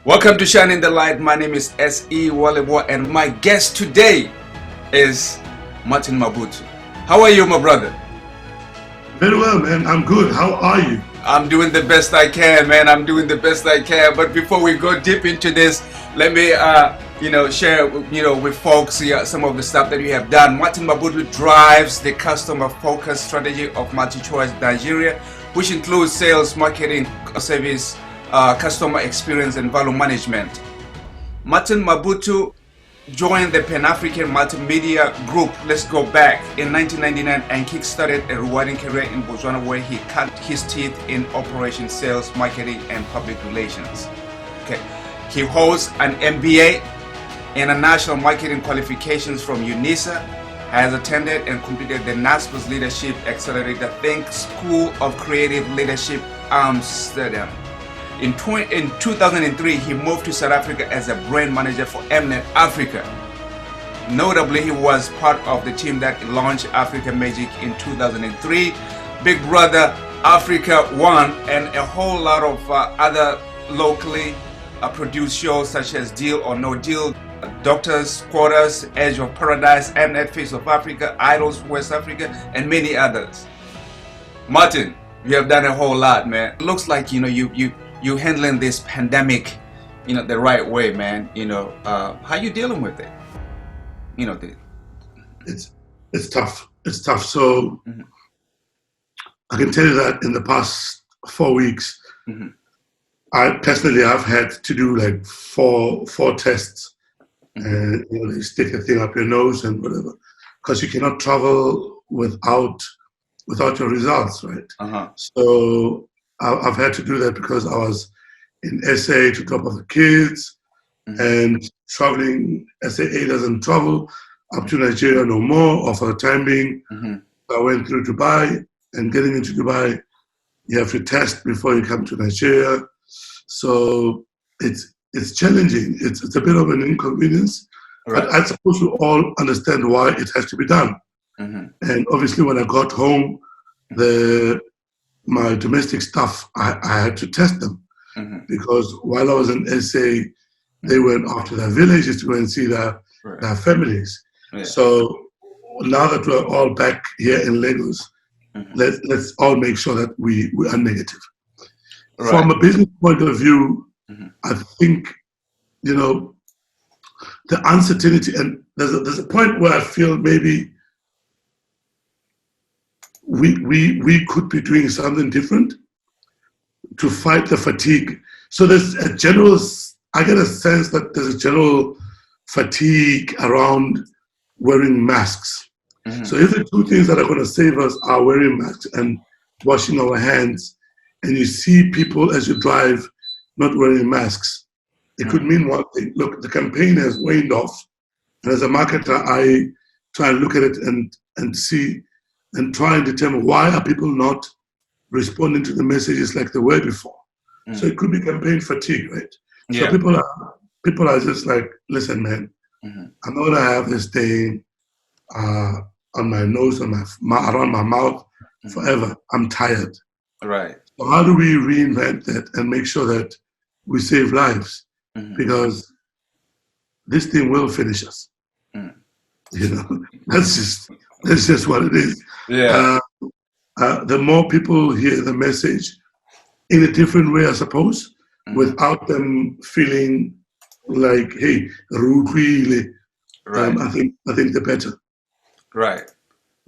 Welcome to Shine in the Light. My name is S.E. Walebo, and my guest today is Martin Mabutho. How are you, my brother? Very well, man. I'm good. How are you? I'm doing the best I can, man. I'm doing the best I can. But before we go deep into this, let me, share, with folks some of the stuff that we have done. Martin Mabutho drives the customer-focused strategy of MultiChoice Nigeria, which includes sales, marketing, service, customer experience, and value management. Martin Mabutho joined the Pan-African Multimedia Group, let's go back, in 1999 and kick-started a rewarding career in Botswana where he cut his teeth in operations, sales, marketing, and public relations. Okay. He holds an MBA in International Marketing Qualifications from UNISA, has attended and completed the NASPA's Leadership Accelerator Think School of Creative Leadership, Amsterdam. In 2003, he moved to South Africa as a brand manager for Mnet Africa. Notably, he was part of the team that launched Africa Magic in 2003, Big Brother Africa 1, and a whole lot of other locally produced shows such as Deal or No Deal, Doctor's Quarters, Edge of Paradise, Mnet Face of Africa, Idols West Africa, and many others. Martin, you have done a whole lot, man. It looks like you handling this pandemic, the right way, man. How you dealing with it? It's tough. It's tough. So I can tell you that in the past 4 weeks, I personally have had to do like four tests, and they stick a thing up your nose and whatever, because you cannot travel without your results, right? So I've had to do that because I was in SA to drop off the kids and traveling. SAA doesn't travel up to Nigeria no more, or for the time being. I went through Dubai, and getting into Dubai, you have to test before you come to Nigeria. So it's challenging. It's a bit of an inconvenience, right. But I suppose we all understand why it has to be done. And obviously, when I got home, my domestic staff, I had to test them because while I was in SA, they went off to their villages to go and see their families. Yeah. So now that we're all back here in Lagos, let's all make sure that we are negative. Right. From a business point of view, I think, the uncertainty, and there's a point where I feel maybe we could be doing something different to fight the fatigue. So there's I get a sense that there's a general fatigue around wearing masks. So if the two things that are going to save us are wearing masks and washing our hands, and you see people as you drive not wearing masks, it could mean one thing. Look, the campaign has waned off, and as a marketer, I try and look at it and see and try and determine why are people not responding to the messages like they were before. So it could be campaign fatigue, right? Yeah. So people are just like, listen, man, I'm not gonna have this thing on my nose, around my mouth forever. I'm tired. Right. So how do we reinvent that and make sure that we save lives? Because this thing will finish us. That's just what it is. Yeah. The more people hear the message in a different way, I suppose, without them feeling like, hey, really, right. I think the better. Right.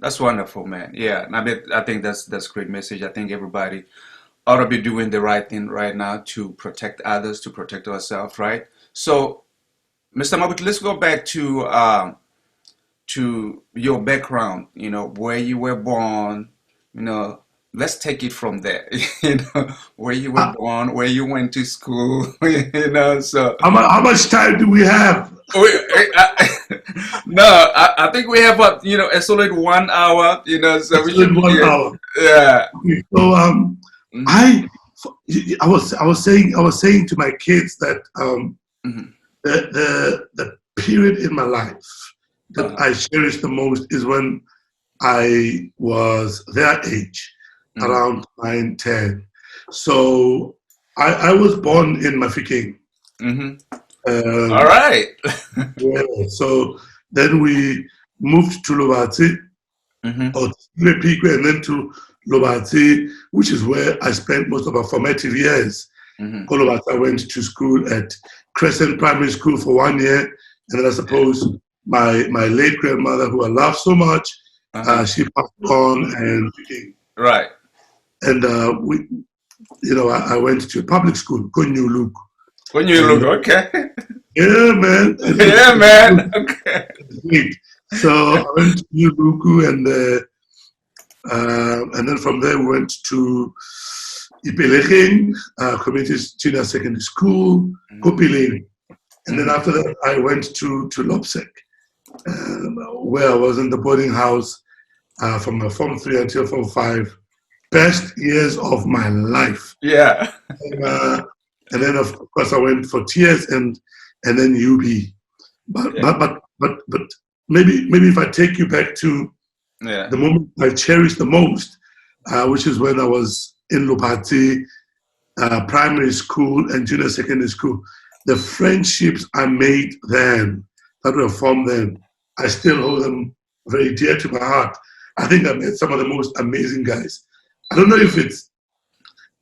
That's wonderful, man. Yeah. I think that's a great message. I think everybody ought to be doing the right thing right now to protect others, to protect ourselves, right? So, Mr. Mabutho, let's go back to your background, where you were born, let's take it from there, where you were born, where you went to school, so. How much time do we have? No, I think we have, a solid 1 hour, so we should 1 hour. Yeah. Okay, so, I was saying to my kids that, the period in my life that I cherish the most is when I was their age, around 9, 10. So I was born in Mafikeng, All right. Yeah, so then we moved to Lobati, or Pikwe, and then to Lobati, which is where I spent most of our formative years. Lobati, I went to school at Crescent Primary School for 1 year, and then I suppose my late grandmother, who I love so much, she passed on, and right. And I went to public school, Konyulu. Okay. Yeah, man. Yeah, man. Okay. Great. So I went to Nyuluku, and then from there we went to Ipelecheng, Community Junior Secondary School, Kopileng. And then after that, I went to Lopsec, where I was in the boarding house from my Form 3 until Form 5. Best years of my life. Yeah. And then of course I went for TS and then UB. But maybe if I take you back to the moment I cherished the most, which is when I was in Lopati primary school and junior secondary school. The friendships I made then, that were formed then, I still hold them very dear to my heart. I think I met some of the most amazing guys. I don't know if it's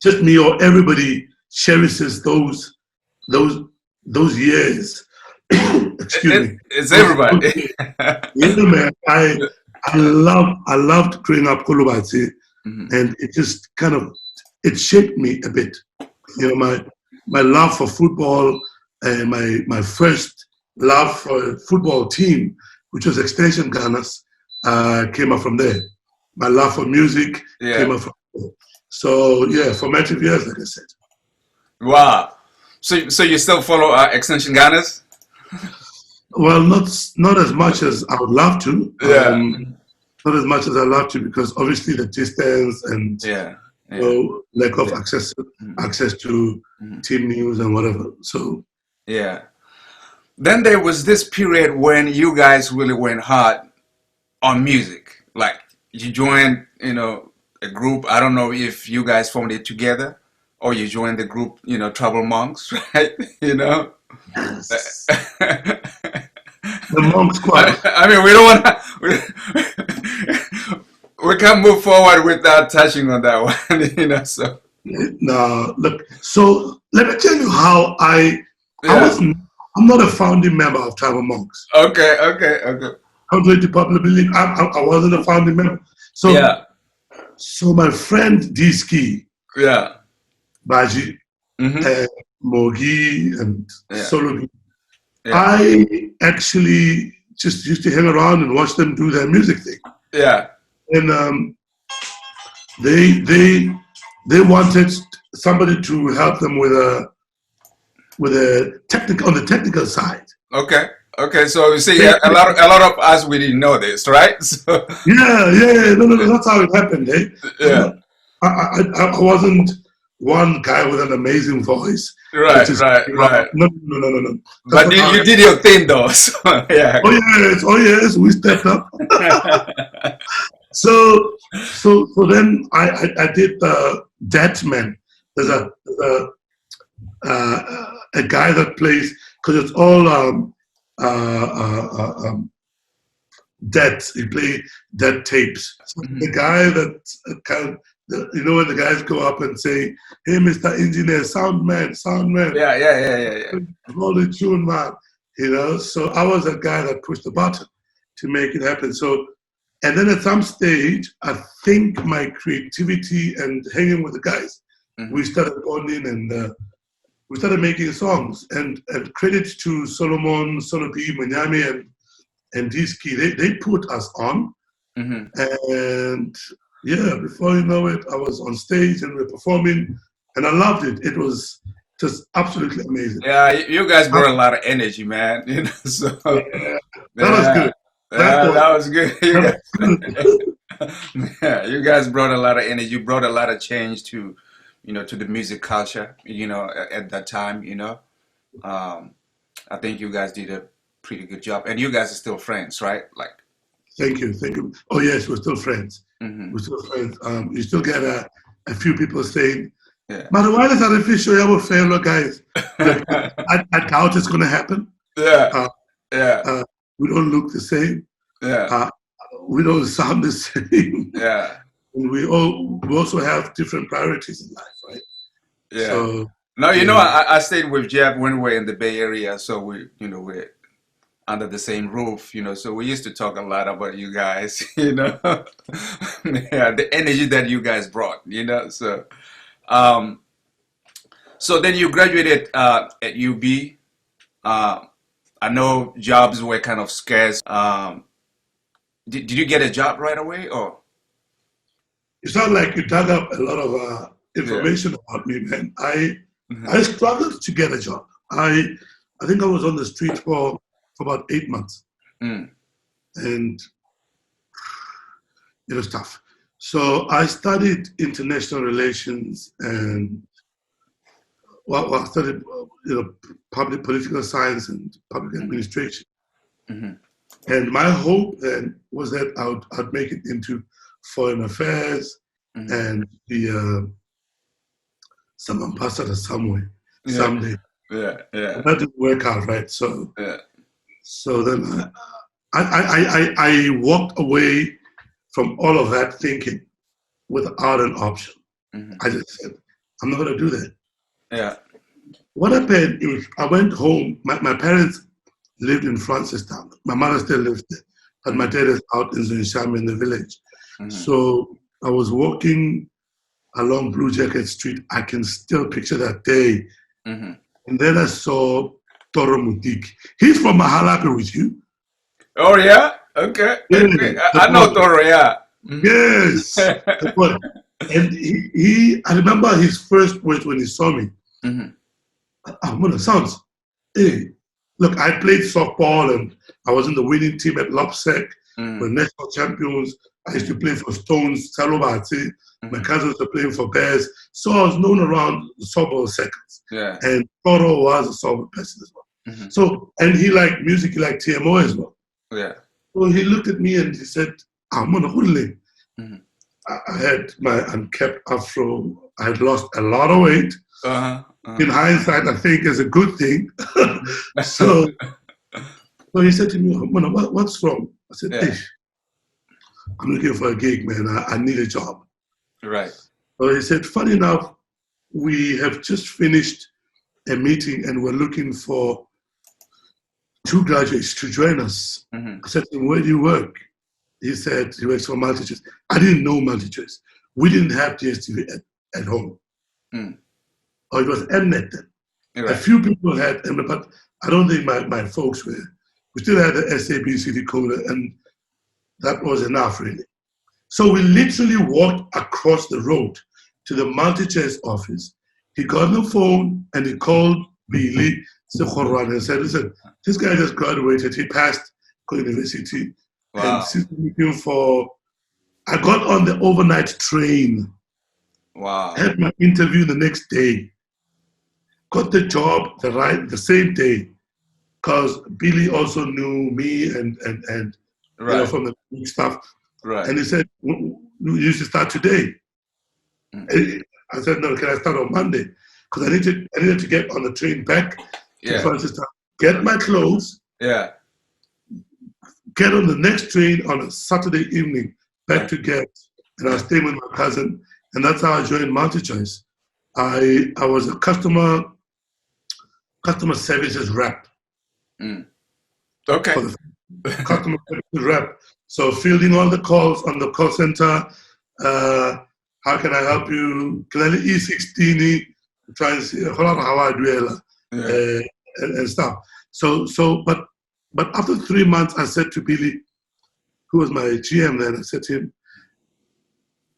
just me or everybody cherishes those years. Excuse me. It's everybody. Yeah, man. I loved growing up Kolobati, and it just kind of shaped me a bit. You know, my love for football, my first love for a football team, which was Extension Gunners, came up from there. My love for music came up from there. So yeah, formative years, like I said. Wow. So you still follow Extension Gunners? Well, not as much as I would love to. Not as much as I love to, because obviously the distance and lack of access to team news and whatever. So then there was this period when you guys really went hard on music. Like you joined, a group. I don't know if you guys formed it together or you joined the group, Trouble Monks, right? Yes. The Monk Squad. I mean, we don't want to. We can't move forward without touching on that one, So. No, look. So let me tell you how I'm not a founding member of Trouble Monks. Okay. Contrary to popular belief, I wasn't a founding member. So my friend D-Ski, Baji, Mogi, and Solo, I actually just used to hang around and watch them do their music thing. Yeah. And they wanted somebody to help them with a technical, on the technical side. Okay. So you see, a lot of us, we didn't know this, right? So. Yeah. No. That's how it happened. Eh? Yeah. I wasn't one guy with an amazing voice. Right. No. But you did your thing, though. So, yeah. Oh yes, we stepped up. So then I did the Deadman. There's a guy that plays, because it's all dead. He play dead tapes. So the guy that kind of, when the guys go up and say, "Hey, Mr. Engineer, sound man." Yeah. Roll the tune, man. So I was that guy that pushed the button to make it happen. So, and then at some stage, I think my creativity and hanging with the guys, we started bonding, and we started making songs. And credit to Solomon, Solo B, Monyame, and D-Ski, they put us on. And before you know it, I was on stage and we were performing, and I loved it. It was just absolutely amazing. Yeah, you guys brought a lot of energy, man. So that was good. That was good. You guys brought a lot of energy. You brought a lot of change to, to the music culture. At that time. I think you guys did a pretty good job, and you guys are still friends, right? Like. Thank you. Oh yes, we're still friends. We're still friends. You still get a few people saying, Yeah. But why is that official? Yeah, fellow guys. Look, I doubt it's going to happen. Yeah. Yeah. We don't look the same. Yeah. We don't sound the same. Yeah. And we also have different priorities in life, right? Yeah. So, no, you know, I stayed with Jeb when we were in the Bay Area, so we're under the same roof, so we used to talk a lot about you guys, yeah, the energy that you guys brought, so then you graduated at UB. I know jobs were kind of scarce. Did you get a job right away, or? You sound like you dug up a lot of Yeah. information about me, man. I Mhm. struggled to get a job. I think I was on the street for about 8 months, Mm. and it was tough. So I studied international relations and I studied public political science and public administration. Mhm. And my hope then was that I'd make it into foreign affairs Mhm. and be some ambassador somewhere Yeah. someday. Yeah. Yeah. That didn't work out, right? So Yeah. then I walked away from all of that thinking without an option. Mhm. I just said, I'm not going to do that. Yeah. What happened is I went home. My parents lived in Francistown. My mother still lives there, but my dad is out in Monyame in the village. Mhm. So I was walking along Blue Jacket Street. I can still picture that day. Mhm. And then I saw Toro Motiki. He's from Mahalape with you. Oh yeah. Okay. Yeah, Okay. I know Toro. Yeah. Mhm. Yes. And I remember his first words when he saw me. Mhm. I'm gonna Soundz. Hey, look, I played softball and I was in the winning team at Lopsec. Mhm. We're national champions. I used to play for Stones, Salobati. My cousins were playing for Bears. So I was known around the softball circles. Yeah. And Toro was a softball person as well. Mhm. So, and he liked music, he liked TMO as well. Yeah. So he looked at me and he said, I'm on a hoodling. Mhm. I had my unkept afro. I had lost a lot of weight. In hindsight, I think is a good thing. So he said to me, what's wrong? I said, Yeah. I'm looking for a gig, man. I need a job. Right. So he said, funny enough, we have just finished a meeting and we're looking for 2 graduates to join us. Mhm. I said to him, where do you work? He said he works for MultiChoice. I didn't know MultiChoice. We didn't have DSTV at home. Mm. Or it was Mnet then. Right. A few people had Mnet, but I don't think my folks were. We still had the SABC decoder, and that was enough, really. So we literally walked across the road to the MultiChoice office. He got on the phone and he called Billy Sekgororoane and said, listen, this guy just graduated. He passed University. Wow. And since we looking for, I got on the overnight train. Wow. Had my interview the next day. Got the job the same day, because Billy also knew me and Right. from the big stuff. Right. And he said, you should start today. Mm. I said, no, can I start on Monday? Because I needed to get on the train back to Francistown, get my clothes, Yeah. get on the next train on a Saturday evening back to Gabs, and I was staying with my cousin, and that's how I joined MultiChoice. I was a customer services rep. Mm. Okay. For the customer services rep. So fielding all the calls on the call center. How can I help you? Can I E16? Try and see how I do it and stuff. But after 3 months, I said to Billy, who was my GM then, I said to him,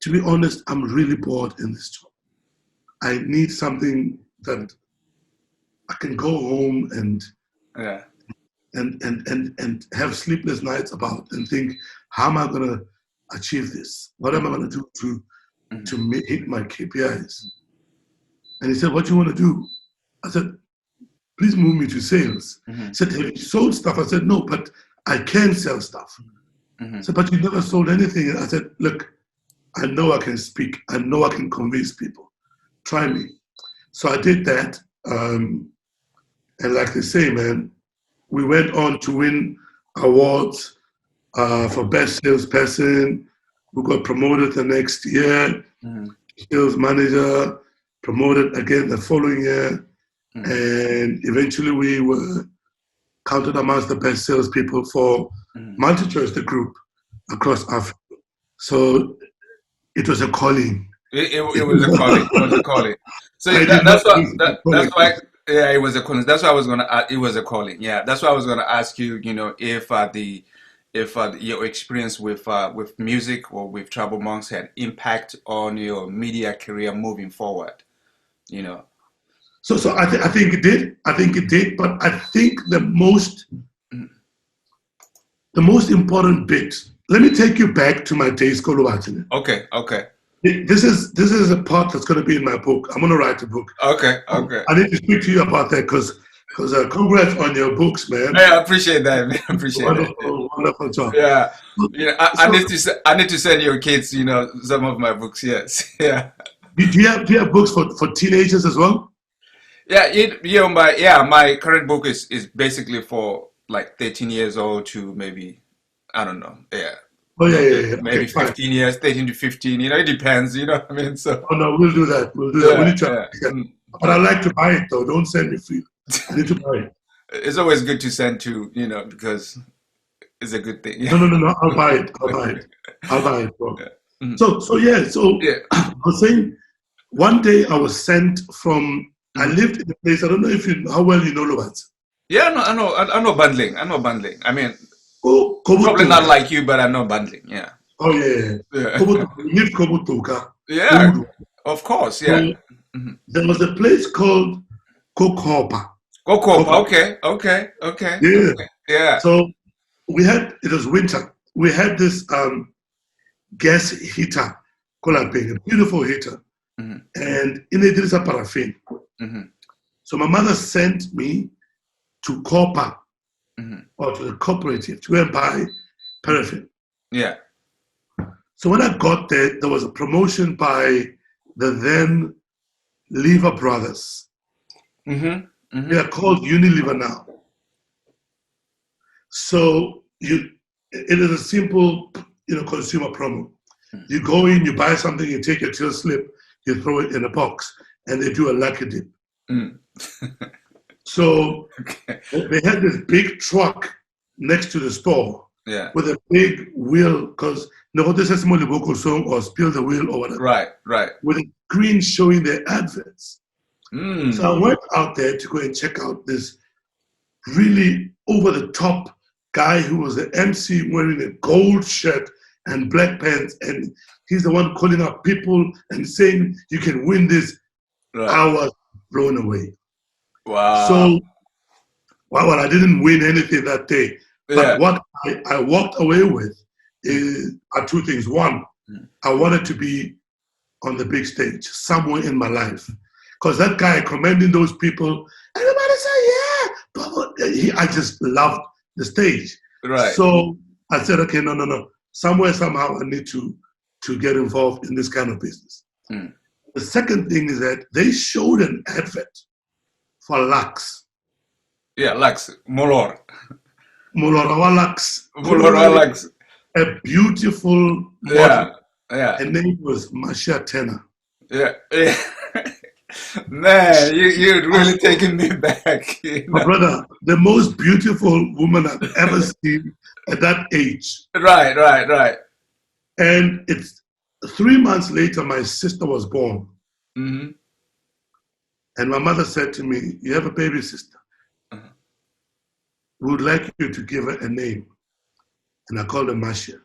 to be honest, I'm really bored in this job. I need something that I can go home and have sleepless nights about and think, how am I going to achieve this? What am I going to do to hit my KPIs? And he said, what do you want to do? I said, please move me to sales. He said, have you sold stuff? I said, no, but I can sell stuff. He said, but you never sold anything. And I said, look, I know I can speak. I know I can convince people. try me. So I did that. And like they say, man, we went on to win awards for best salesperson. We got promoted the next year, sales manager, promoted again the following year. And eventually we were counted amongst the best salespeople for MultiChoice, the group across Africa. So it was a calling. It was a calling. It was a calling. So that's why. Yeah, it was a calling. That's why I was gonna. It was a calling. Yeah, that's why I was gonna ask you. You know, if your experience with music or with Tribal Monks had impact on your media career moving forward. You know. So I think it did. I think it did. But I think the most important bit. Let me take you back to my days, Kolobati. Okay. Okay. This is a part that's going to be in my book. I'm going to write a book. Okay. Okay. I need to speak to you about that because congrats on your books, man. Hey, I appreciate that. Man. I appreciate wonderful job. Yeah. I need to send your kids, you know, some of my books. Yes. Yeah. Do you have books for teenagers as well? Yeah. My current book is basically for like 13 years old to maybe, I don't know. Yeah. Oh yeah. Maybe 15 years, 13 to 15. You know, it depends. You know what I mean? So. Oh no, we'll do that. We'll do that. We need to. But I like to buy it though. Don't send me free. I need to buy it. It's always good to send to, you know, because it's a good thing. No. I'll buy it. I'll buy it, bro. Yeah. So I was saying, one day I was sent from. I lived in a place. I don't know how well you know Lovat. Yeah, no, I know Bandling. I mean. Oh, probably not like you, but I know Bandling. Yeah. Oh yeah. Live Kobutuka. Yeah. Of course. Yeah. So, there was a place called Kokopa. Okay. Yeah. Okay. Yeah. So it was winter. We had this gas heater, a beautiful heater, and in it is a paraffin. So my mother sent me to Copa. Or to the cooperative to go and buy paraffin. Yeah. So when I got there, there was a promotion by the then Lever Brothers. They are called Unilever now. So it is a simple, consumer promo. You go in, you buy something, you take your till slip, you throw it in a box, and they do a lucky dip. So they had this big truck next to the store with a big wheel, because this is Moliboko song or spill the wheel or whatever. Right. With a screen showing their adverts. So I went out there to go and check out this really over-the-top guy who was the MC wearing a gold shirt and black pants, and he's the one calling up people and saying you can win this. I was blown away. Wow. So, well, I didn't win anything that day. But what I walked away with are two things. One, I wanted to be on the big stage somewhere in my life. Because that guy commending those people, everybody say, yeah. I just loved the stage. Right. So I said, okay, no. Somewhere, somehow, I need to get involved in this kind of business. The second thing is that they showed an advert for Lux. Yeah, Lux. Molor. Lux. Lux. A beautiful model. Yeah. Her name was Masha Tena. Yeah. Man, you're really taking me back. My brother, the most beautiful woman I've ever seen at that age. Right. And it's 3 months later, my sister was born. And my mother said to me, you have a baby sister. We would like you to give her a name. And I called her Masha.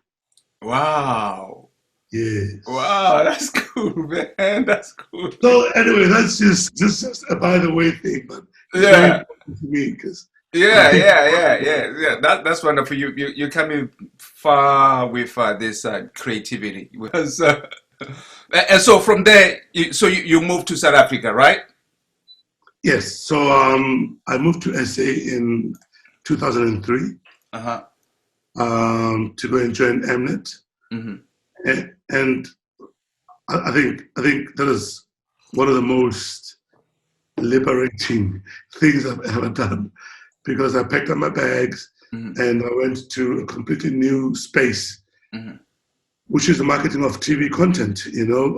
Wow. Yes. Wow, that's cool, man. That's cool. So anyway, that's just a by the way thing, but it's very important to me because That's wonderful. You're coming far with this creativity. And so from there, you moved to South Africa, right? Yes. So I moved to SA in 2003 to go and join Mnet. And I think that is one of the most liberating things I've ever done, because I packed up my bags and I went to a completely new space, which is the marketing of TV content. You know,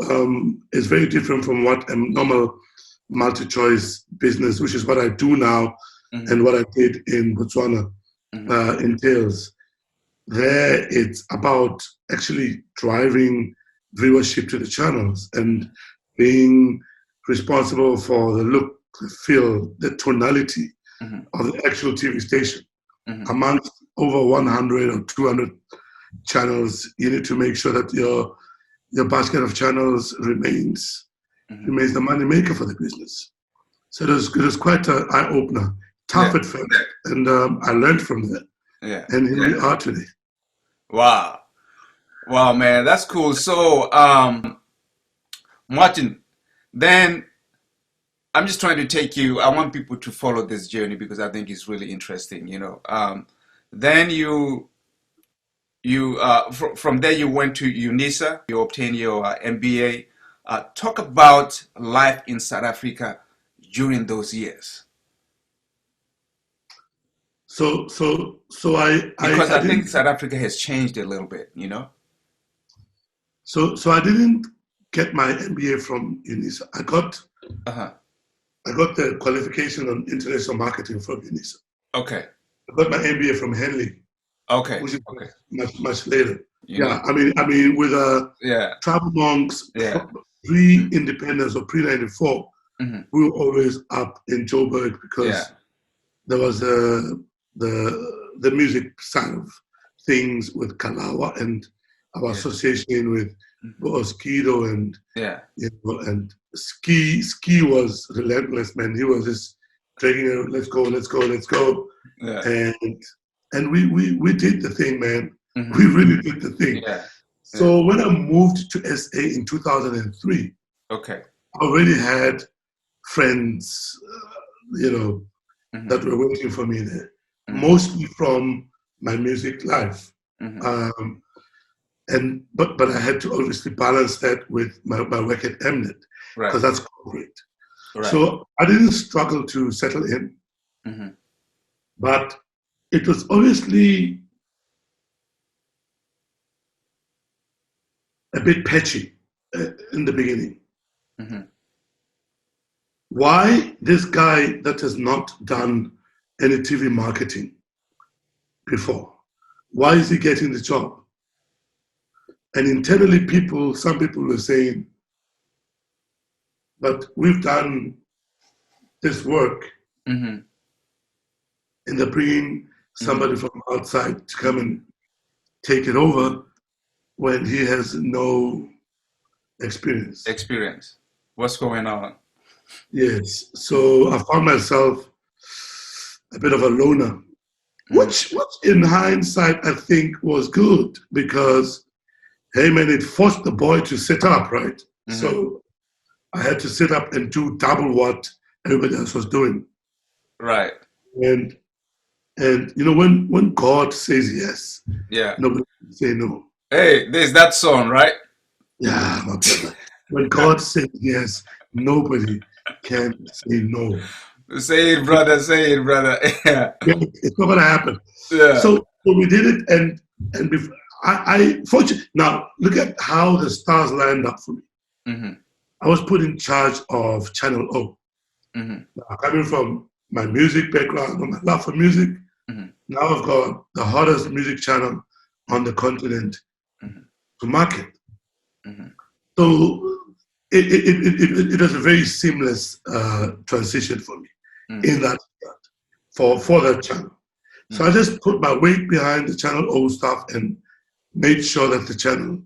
it's very different from what a normal MultiChoice business, which is what I do now and what I did in Botswana, entails. There, it's about actually driving viewership to the channels and being responsible for the look, the feel, the tonality of the actual TV station. Amongst over 100 or 200 channels, you need to make sure that your basket of channels remains the money maker for the business. So it was quite an eye opener, tough at first, and I learned from that. And here we are today. Wow, man, that's cool. So, Martin, then I'm just trying to take you. I want people to follow this journey because I think it's really interesting. You know, then from there you went to UNISA. You obtained your MBA. Talk about life in South Africa during those years. So I think South Africa has changed a little bit, you know. So I didn't get my MBA from UNISA. I got the qualification on international marketing from UNISA. Okay. I got my MBA from Henley. Okay. Which is much later. I mean, with travel monks, pre-independence or pre-94, we were always up in Joburg because there was the music side of things with Kalawa and our association with Boskido and you know, and Ski was relentless, man. He was just dragging it, let's go. And we did the thing, man. We really did the thing. So when I moved to SA in 2003, I already had friends, you know, that were waiting for me there, mostly from my music life. But I had to obviously balance that with my work at Mnet, because that's corporate. So I didn't struggle to settle in, but it was obviously a bit patchy in the beginning. Why this guy that has not done any TV marketing before, why is he getting the job? And internally some people were saying, but we've done this work and they're bringing somebody from outside to come and take it over when he has no experience. What's going on? Yes. So I found myself a bit of a loner, which in hindsight I think was good because, hey man, it forced the boy to sit up, right? So I had to sit up and do double what everybody else was doing. Right. And you know, when God says yes, nobody can say no. Hey, there's that song, right? Yeah, my brother. When God says yes, nobody can say no. Say it, brother. Yeah. It's not gonna happen. Yeah. So we did it, and I fortunately now look at how the stars lined up for me. I was put in charge of Channel O. Now, coming from my music background, my love for music, now I've got the hottest music channel on the continent to market. So it was a very seamless transition for me in that for that channel. So I just put my weight behind the Channel O stuff and made sure that the channel,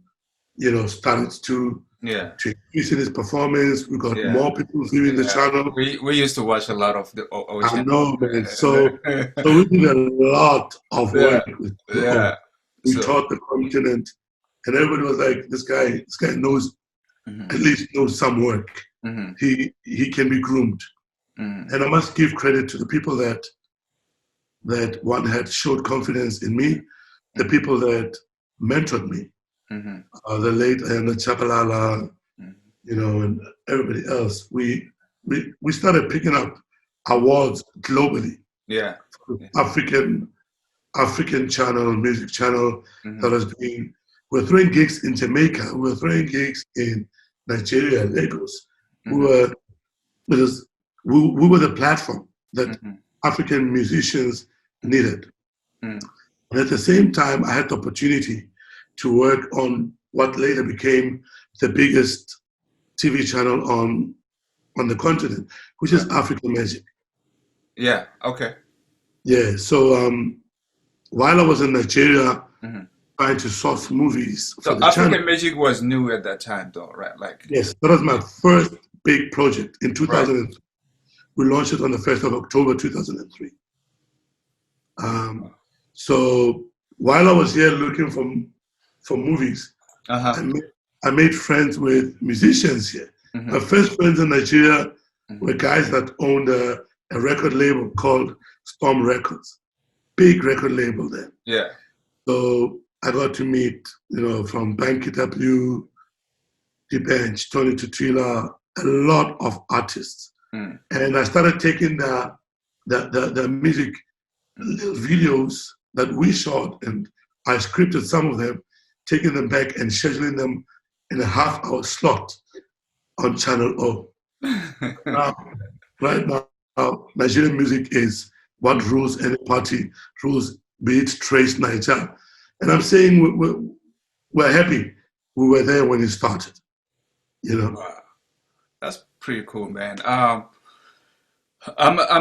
you know, started to increase in its performance. We got more people viewing the channel. We used to watch a lot of the Ocean. I know, man. So we did a lot of work. We taught the continent, and everybody was like, "This guy knows at least knows some work. He can be groomed." And I must give credit to the people that one had showed confidence in me, the people that mentored me. The late Ayana Chabalala, and everybody else, we started picking up awards globally. Yeah. African channel, music channel Mm-hmm. that was doing. We're throwing gigs in Jamaica. We're throwing gigs in Nigeria, Lagos. Mm-hmm. We were the platform that Mm-hmm. African musicians needed. Mm-hmm. And at the same time, I had the opportunity to work on what later became the biggest TV channel on the continent, which is African Magic. Yeah. Okay. Yeah. So while I was in Nigeria Mm-hmm. trying to source movies for So the African channel, Magic was new at that time, though, right? Like. yes, that was my first big project in Right. 2003. We launched it on the 1st of October 2003. So while I was here looking for movies, I made friends with musicians here. Mm-hmm. My first friends in Nigeria were guys that owned a record label called Storm Records, big record label then. Yeah. So I got to meet, from Banky W, D-Bench, Tony Tutila, a lot of artists. And I started taking the music little videos that we shot, and I scripted some of them, taking them back and scheduling them in a half-hour slot on Channel O. Right now, Nigerian music is what rules any party, rules be it Trace Niger. And I'm saying we're happy we were there when it started. Wow. That's pretty cool, man. I'm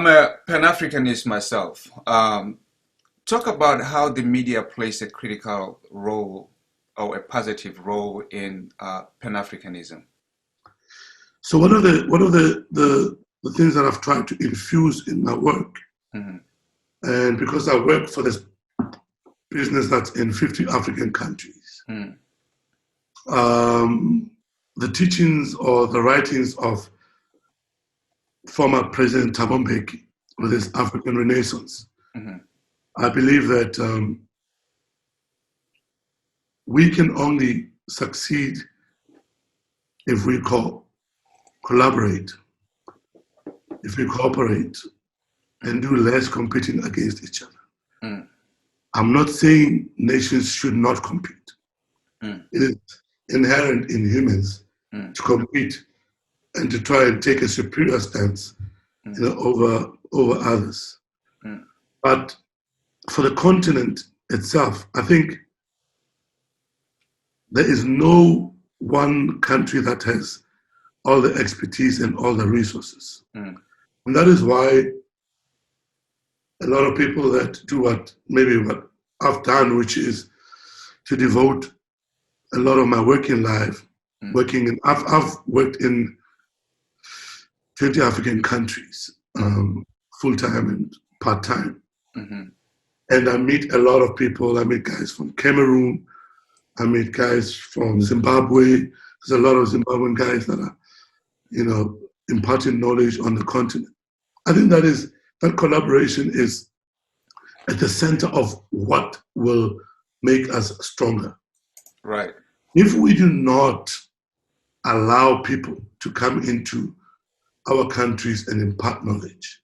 a Pan-Africanist myself. Talk about how the media plays a critical role or a positive role in Pan-Africanism. So one of the things that I've tried to infuse in my work, and because I work for this business that's in 50 African countries, the teachings or the writings of former President Thabo Mbeki with his African Renaissance, I believe that we can only succeed if we collaborate, if we cooperate, and do less competing against each other. I'm not saying nations should not compete. It is inherent in humans to compete and to try and take a superior stance over others. But for the continent itself, I think there is no one country that has all the expertise and all the resources. And that is why a lot of people that do what I've done, which is to devote a lot of my working life I've worked in 20 African countries, full-time and part-time. And I meet a lot of people. I meet guys from Cameroon. I meet guys from Zimbabwe. There's a lot of Zimbabwean guys that are, imparting knowledge on the continent. I think that collaboration is at the center of what will make us stronger. Right. If we do not allow people to come into our countries and impart knowledge,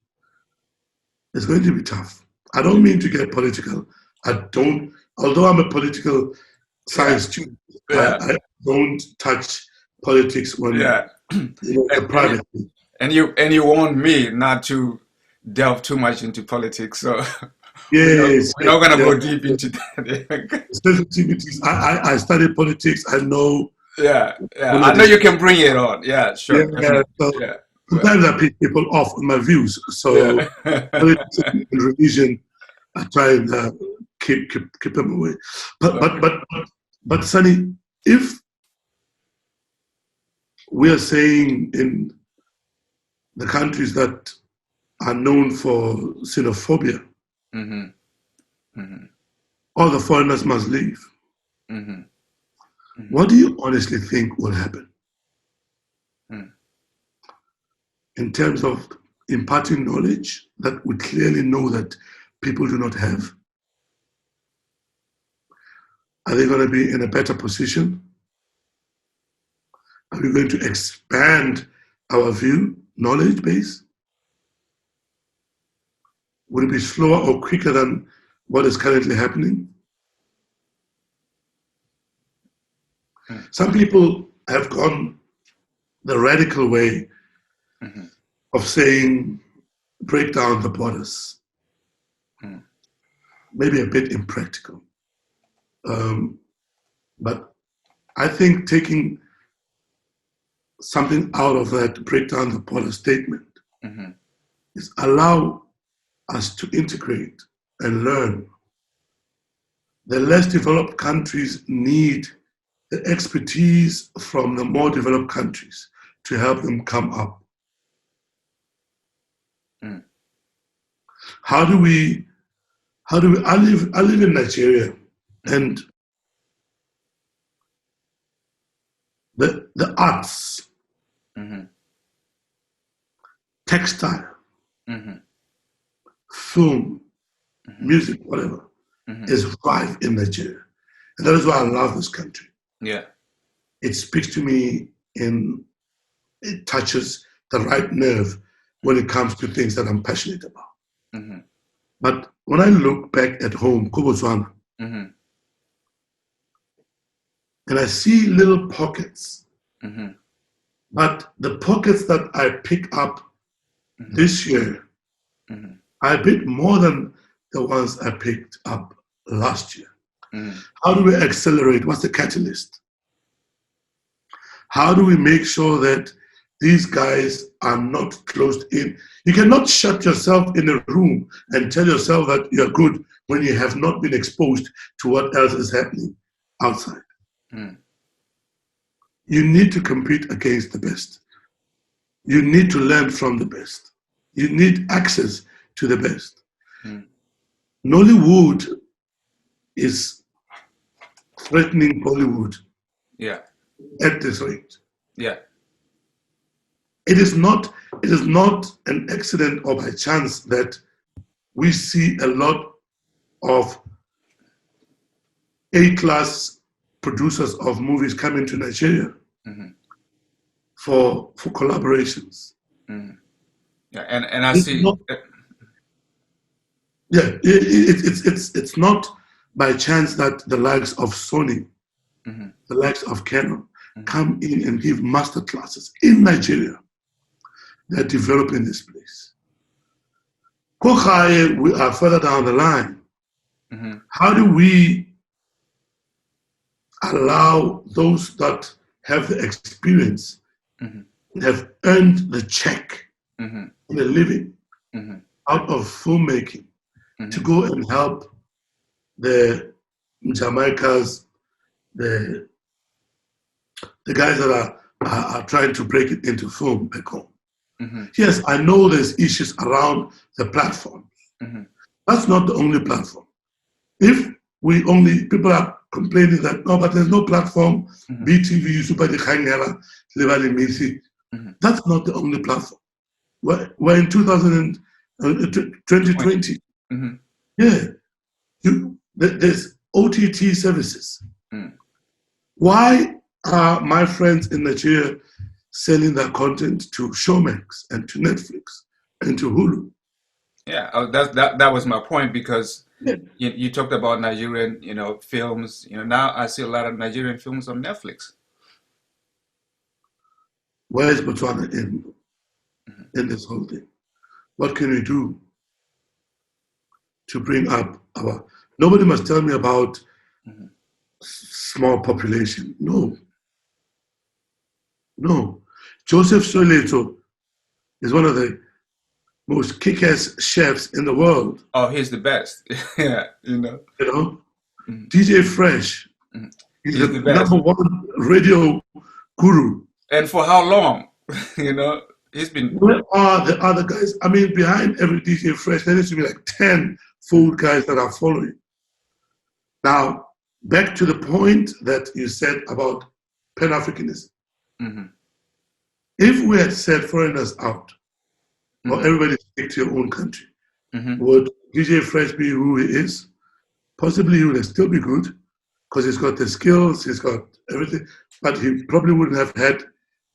it's going to be tough. I don't mean to get political. Although I'm a political science student, I don't touch politics when private. And you warned me not to delve too much into politics, so yes, we're not gonna go deep into that. Sensitivities. I studied politics. I know. Yeah. I know you can bring it on. Yeah, sure. Sometimes I piss people off on my views. So politics and religion, I try and keep them away. But Sonny, if we are saying in the countries that are known for xenophobia, all the foreigners must leave. What do you honestly think will happen in terms of imparting knowledge that we clearly know that people do not have? Are they going to be in a better position? Are we going to expand our view, knowledge base? Will it be slower or quicker than what is currently happening? Some people have gone the radical way of saying, break down the borders. Maybe a bit impractical. But I think taking something out of that break down the border statement is allow us to integrate and learn. The less developed countries need the expertise from the more developed countries to help them come up. How do we, I live in Nigeria, and the arts, textile, film, music, whatever, is rife in Nigeria. And that is why I love this country. Yeah. It speaks to me it touches the right nerve when it comes to things that I'm passionate about. But when I look back at home, Botswana, and I see little pockets, but the pockets that I pick up this year are a bit more than the ones I picked up last year. How do we accelerate? What's the catalyst? How do we make sure that these guys are not closed in? You cannot shut yourself in a room and tell yourself that you're good when you have not been exposed to what else is happening outside. You need to compete against the best. You need to learn from the best. You need access to the best. Nollywood is threatening Bollywood at this rate. It is not an accident or by chance that we see a lot of A-class producers of movies coming to Nigeria for collaborations. And I see. It's not by chance that the likes of Sony, the likes of Canon, come in and give master classes in Nigeria. They're developing this place. Kochaye, we are further down the line. How do we allow those that have the experience, have earned the check, the living out of filmmaking, to go and help the Jamaicas, the guys that are trying to break it into film back home? Yes, I know there's issues around the platform. That's not the only platform. If people are complaining that, no, but there's no platform, BTV, Super Dikhangela, Misi. That's not the only platform. We're in 2020. There's OTT services. Why are my friends in Nigeria selling their content to Showmax and to Netflix and to Hulu? Yeah, that was my point, because you talked about Nigerian, films. Now I see a lot of Nigerian films on Netflix. Where is Botswana in this whole thing? What can we do to bring up our? Nobody must tell me about small population. No. Joseph Soleto is one of the most kick-ass chefs in the world. Oh, he's the best. Yeah, DJ Fresh. He's the number one radio guru. And for how long? He's been. Where are the other guys? I mean, behind every DJ Fresh, there needs to be like 10 food guys that are following. Now, back to the point that you said about Pan-Africanism. If we had set foreigners out, or everybody stick to your own country, would DJ Fresh be who he is? Possibly he would still be good, because he's got the skills, he's got everything, but he probably wouldn't have had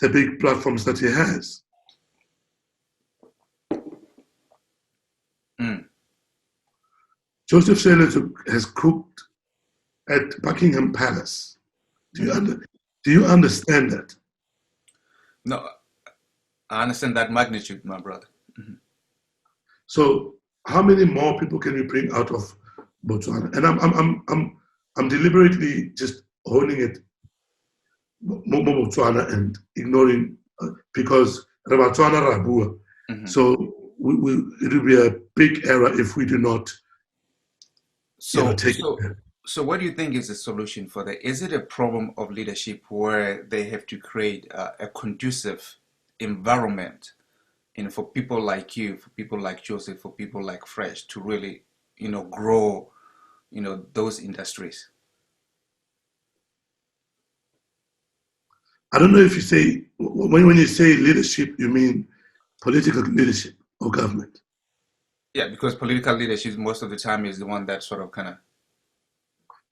the big platforms that he has. Joseph Shelley has cooked at Buckingham Palace. Do you understand that? No, I understand that magnitude, my brother. So how many more people can we bring out of Botswana? And I'm deliberately just holding it Botswana and ignoring because Botswana Rabua. So it will be a big error if we do not take it. So what do you think is the solution for that? Is it a problem of leadership where they have to create a conducive environment, for people like you, for people like Joseph, for people like Fresh to really, grow, those industries? I don't know if you say, when you say leadership, you mean political leadership or government? Yeah, because political leadership most of the time is the one that sort of kind of...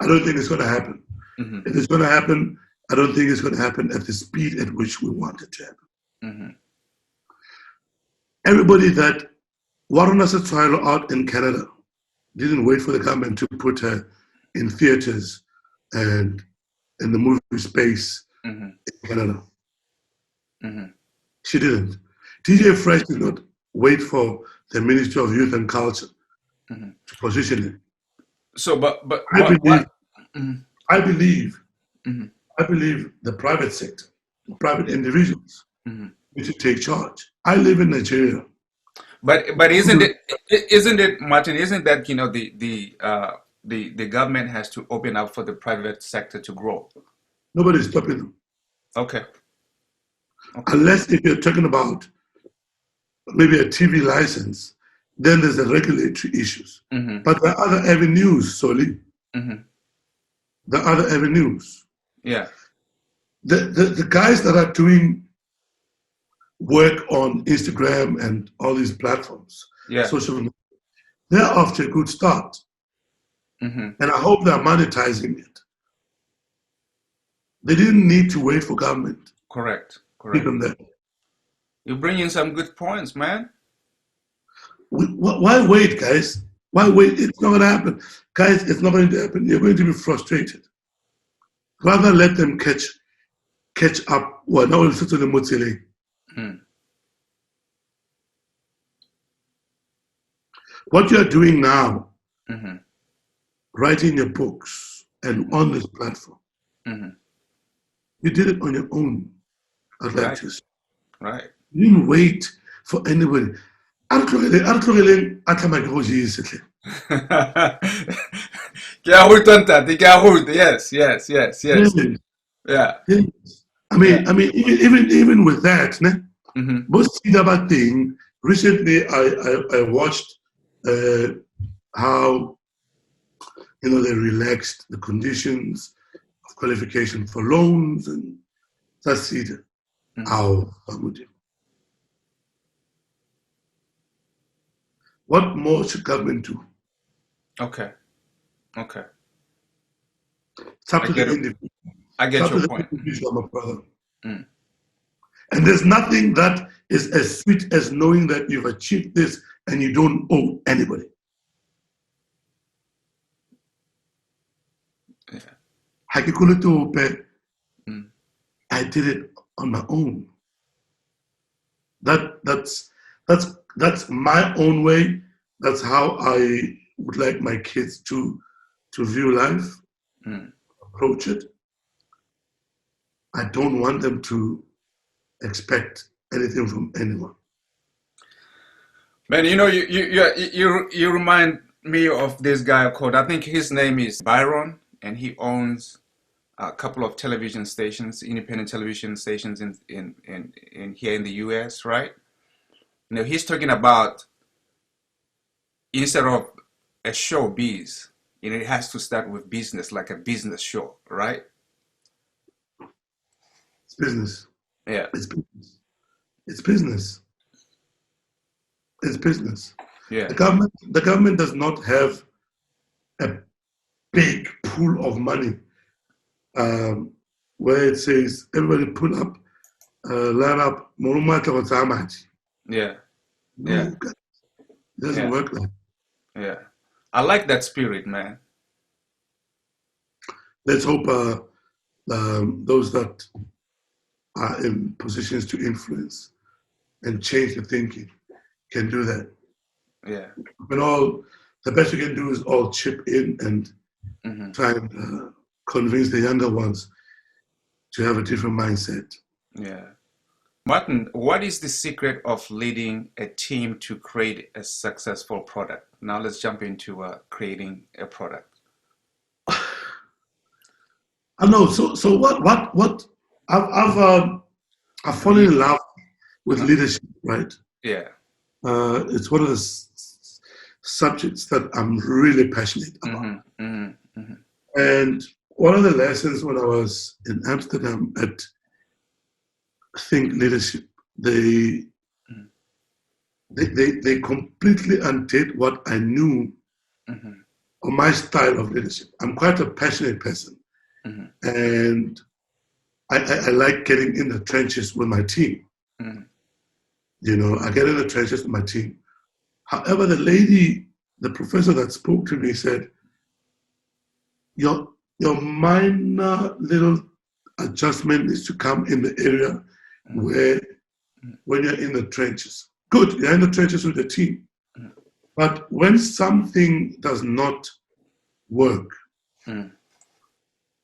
I don't think it's going to happen. If it's going to happen, I don't think it's going to happen at the speed at which we want it to happen. Everybody that Warren Asatwilo out in Canada didn't wait for the government to put her in theaters and in the movie space in Canada. She didn't. TJ Fresh did not wait for the Ministry of Youth and Culture to position it. So, but I believe the private sector, private individuals need to take charge. I live in Nigeria. But isn't it, Martin? Isn't that the government has to open up for the private sector to grow? Nobody's stopping them. Okay. Unless if you're talking about maybe a TV license, then there's the regulatory issues. But there are other avenues, Soli. There are other avenues. Yeah. The guys that are doing work on Instagram and all these platforms, social media, they're off to a good start. And I hope they're monetizing it. They didn't need to wait for government. Correct. You bring in some good points, man. Why wait, guys? Why wait? It's not going to happen. Guys, it's not going to happen. You're going to be frustrated. Rather let them catch up. Well, now we'll sit to the Motile. What you're doing now, writing your books and on this platform, you did it on your own. I'd like to say. Right. You didn't wait for anybody. Yes. Yeah. I mean, even with that, recently I watched how they relaxed the conditions of qualification for loans and that's it. What more should government do? Okay. It's up to the individual. I get your point. My brother. And there's nothing that is as sweet as knowing that you've achieved this and you don't owe anybody. I did it on my own. That's my own way. That's how I would like my kids to view life, approach it. I don't want them to expect anything from anyone. Man, you remind me of this guy called, I think his name is Byron, and he owns a couple of television stations, independent television stations in here in the US, right? He's talking about instead of a showbiz, it has to start with business, like a business show, right? It's business. Yeah. It's business. It's business. It's business. Yeah. The government does not have a big pool of money where it says everybody put up line up Baji. Yeah. No, Yeah. it doesn't Yeah. work like that. Yeah. I like that spirit, man. Let's hope those that are in positions to influence and change the thinking can do that. Yeah. The best we can do is all chip in and try and convince the younger ones to have a different mindset. Yeah. Martin, what is the secret of leading a team to create a successful product? Now let's jump into creating a product. I know. So what? I've fallen in love with leadership, right? Yeah. It's one of the subjects that I'm really passionate about. And one of the lessons when I was in Amsterdam at Think Leadership, they completely undid what I knew on my style of leadership. I'm quite a passionate person, and I like getting in the trenches with my team. You know, I get in the trenches with my team. However, the professor that spoke to me said, your minor little adjustment needs to come in the area where when you're in the trenches. Good, you're in the trenches with the team. But when something does not work,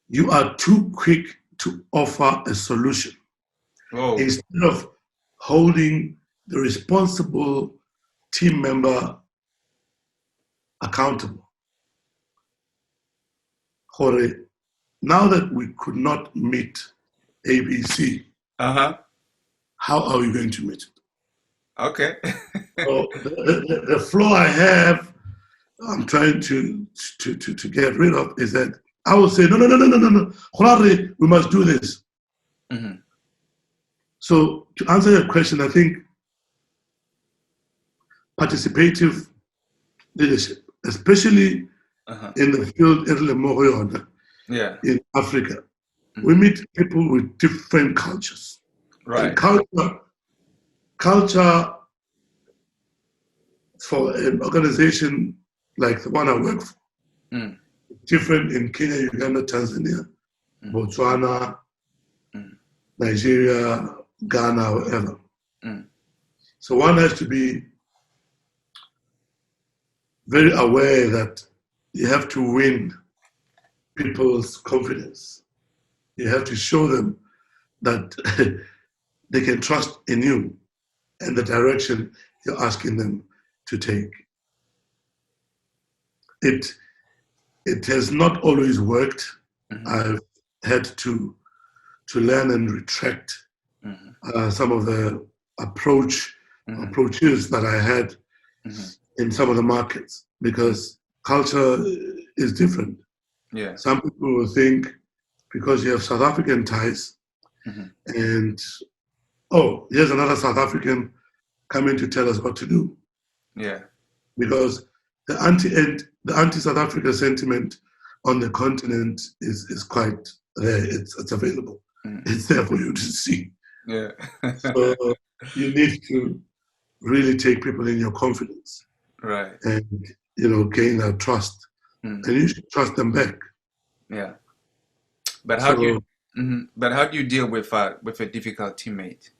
you are too quick to offer a solution. Whoa. Instead of holding the responsible team member accountable. Jorge, now that we could not meet ABC, how are we going to meet it? Okay. So the flaw I have, I'm trying to get rid of is that I will say, no, Jorge, we must do this. So to answer your question, I think participative leadership, especially in the field in Africa, we meet people with different cultures. Right. And culture for an organization like the one I work for, different in Kenya, Uganda, Tanzania, Botswana, Nigeria, Ghana, wherever. So one has to be very aware that you have to win people's confidence. You have to show them that they can trust in you and the direction you're asking them to take. It has not always worked. I've had to learn and retract some of the approaches that I had in some of the markets because culture is different. Yeah. Some people will think because you have South African ties and here's another South African coming to tell us what to do. Yeah. Because the anti-South Africa sentiment on the continent is quite there. It's available. It's there for you to see. Yeah. So you need to really take people in your confidence. Right. And gain their trust. And you should trust them back. Yeah. But how do you deal with a difficult teammate?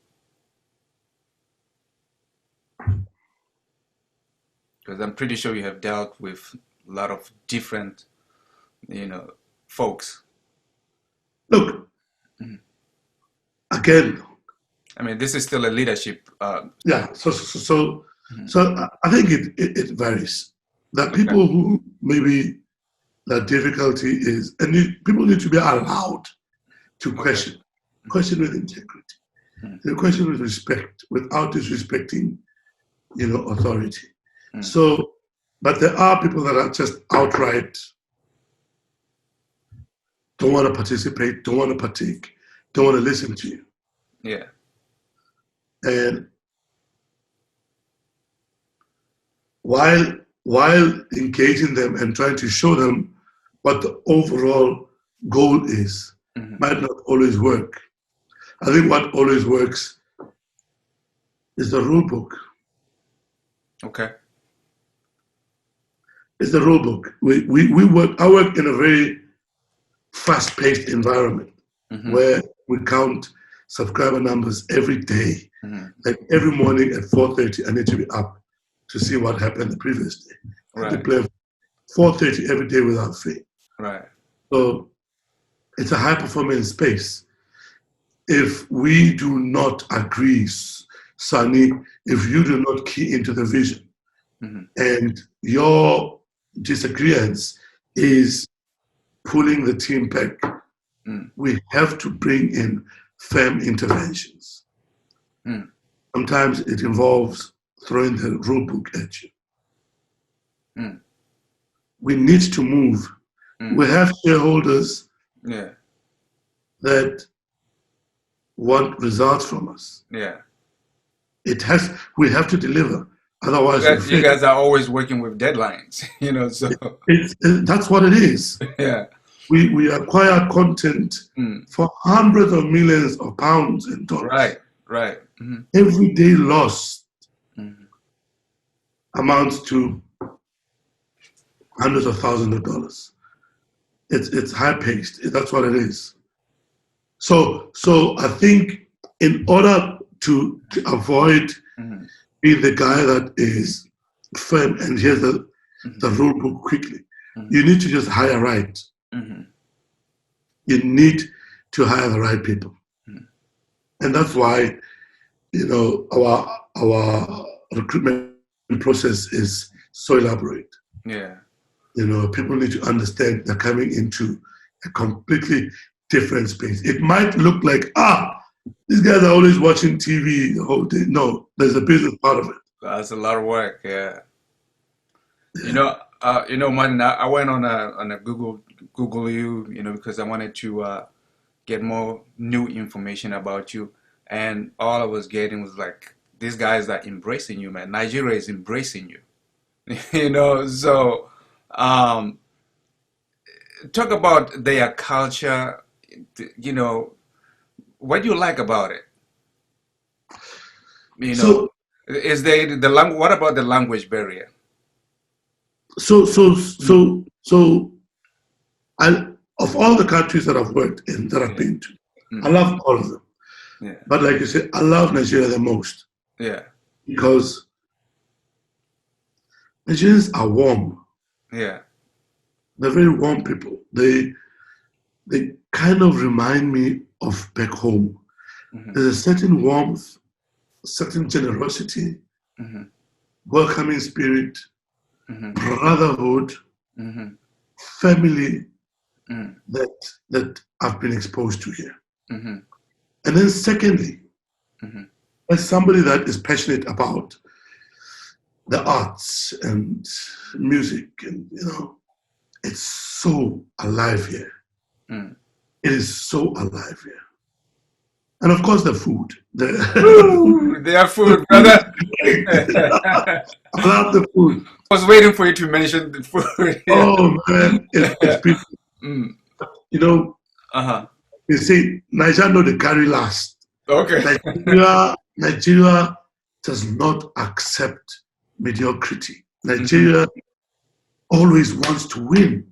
Because I'm pretty sure you have dealt with a lot of different, folks. Look, again. I mean, this is still a leadership. Yeah. So I think it varies. That people who maybe that difficulty is, and people need to be allowed to question with integrity, question with respect, without disrespecting, authority. So, but there are people that are just outright don't want to participate, don't want to partake, don't want to listen to you. Yeah. And while engaging them and trying to show them what the overall goal is, might not always work. I think what always works is the rule book. Okay. It's the rule book. I work in a very fast-paced environment where we count subscriber numbers every day. Like every morning at 4:30, I need to be up to see what happened the previous day. Right. To play 4:30 every day without fail. Right. So it's a high-performance space. If we do not agree, Sunny, if you do not key into the vision, and your disagreement is pulling the team back, we have to bring in firm interventions. Sometimes it involves throwing the rule book at you. We need to move. We have shareholders that want results from us. Yeah. We have to deliver. Otherwise, you guys are always working with deadlines, so that's what it is. Yeah. We acquire content for hundreds of millions of pounds and dollars. Right. Every day lost amounts to hundreds of thousands of dollars. It's high paced. That's what it is. So I think in order to avoid being the guy that is firm and here's the rule book quickly, you need to just hire right. You need to hire the right people, and that's why our recruitment process is so elaborate. Yeah. People need to understand they're coming into a completely different space. It might look like, these guys are always watching TV the whole day. No, there's a business part of it. That's a lot of work, yeah. Martin, I went on a Google you, because I wanted to get more new information about you, and all I was getting was like, these guys are embracing you, man. Nigeria is embracing you. So talk about their culture. What do you like about it? Is there the language? What about the language barrier? So of all the countries that I've worked in, that I've been to, I love all of them. Yeah. But like you said, I love Nigeria the most. Yeah. Because Nigerians are warm. Yeah. They're very warm people. They kind of remind me of back home. There's a certain warmth, certain generosity, welcoming spirit, brotherhood, family that I've been exposed to here. And then secondly, as somebody that is passionate about the arts and music, and it's so alive here. It is so alive here. And of course the food. Their food, brother. I love the food. I was waiting for you to mention the food. Oh man, it's beautiful. They say Nigeria know the carry last. Okay. Nigeria does not accept mediocrity. Nigeria always wants to win.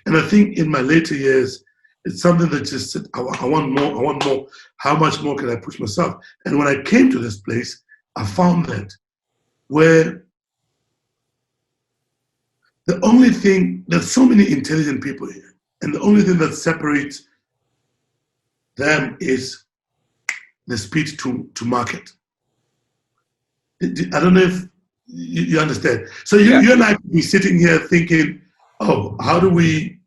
And I think in my later years, it's something that just said, I want more. How much more can I push myself? And when I came to this place, I found that where the only thing, there's so many intelligent people here, and the only thing that separates them is the speed to market. I don't know if you understand. So you and I could be sitting here thinking, how do we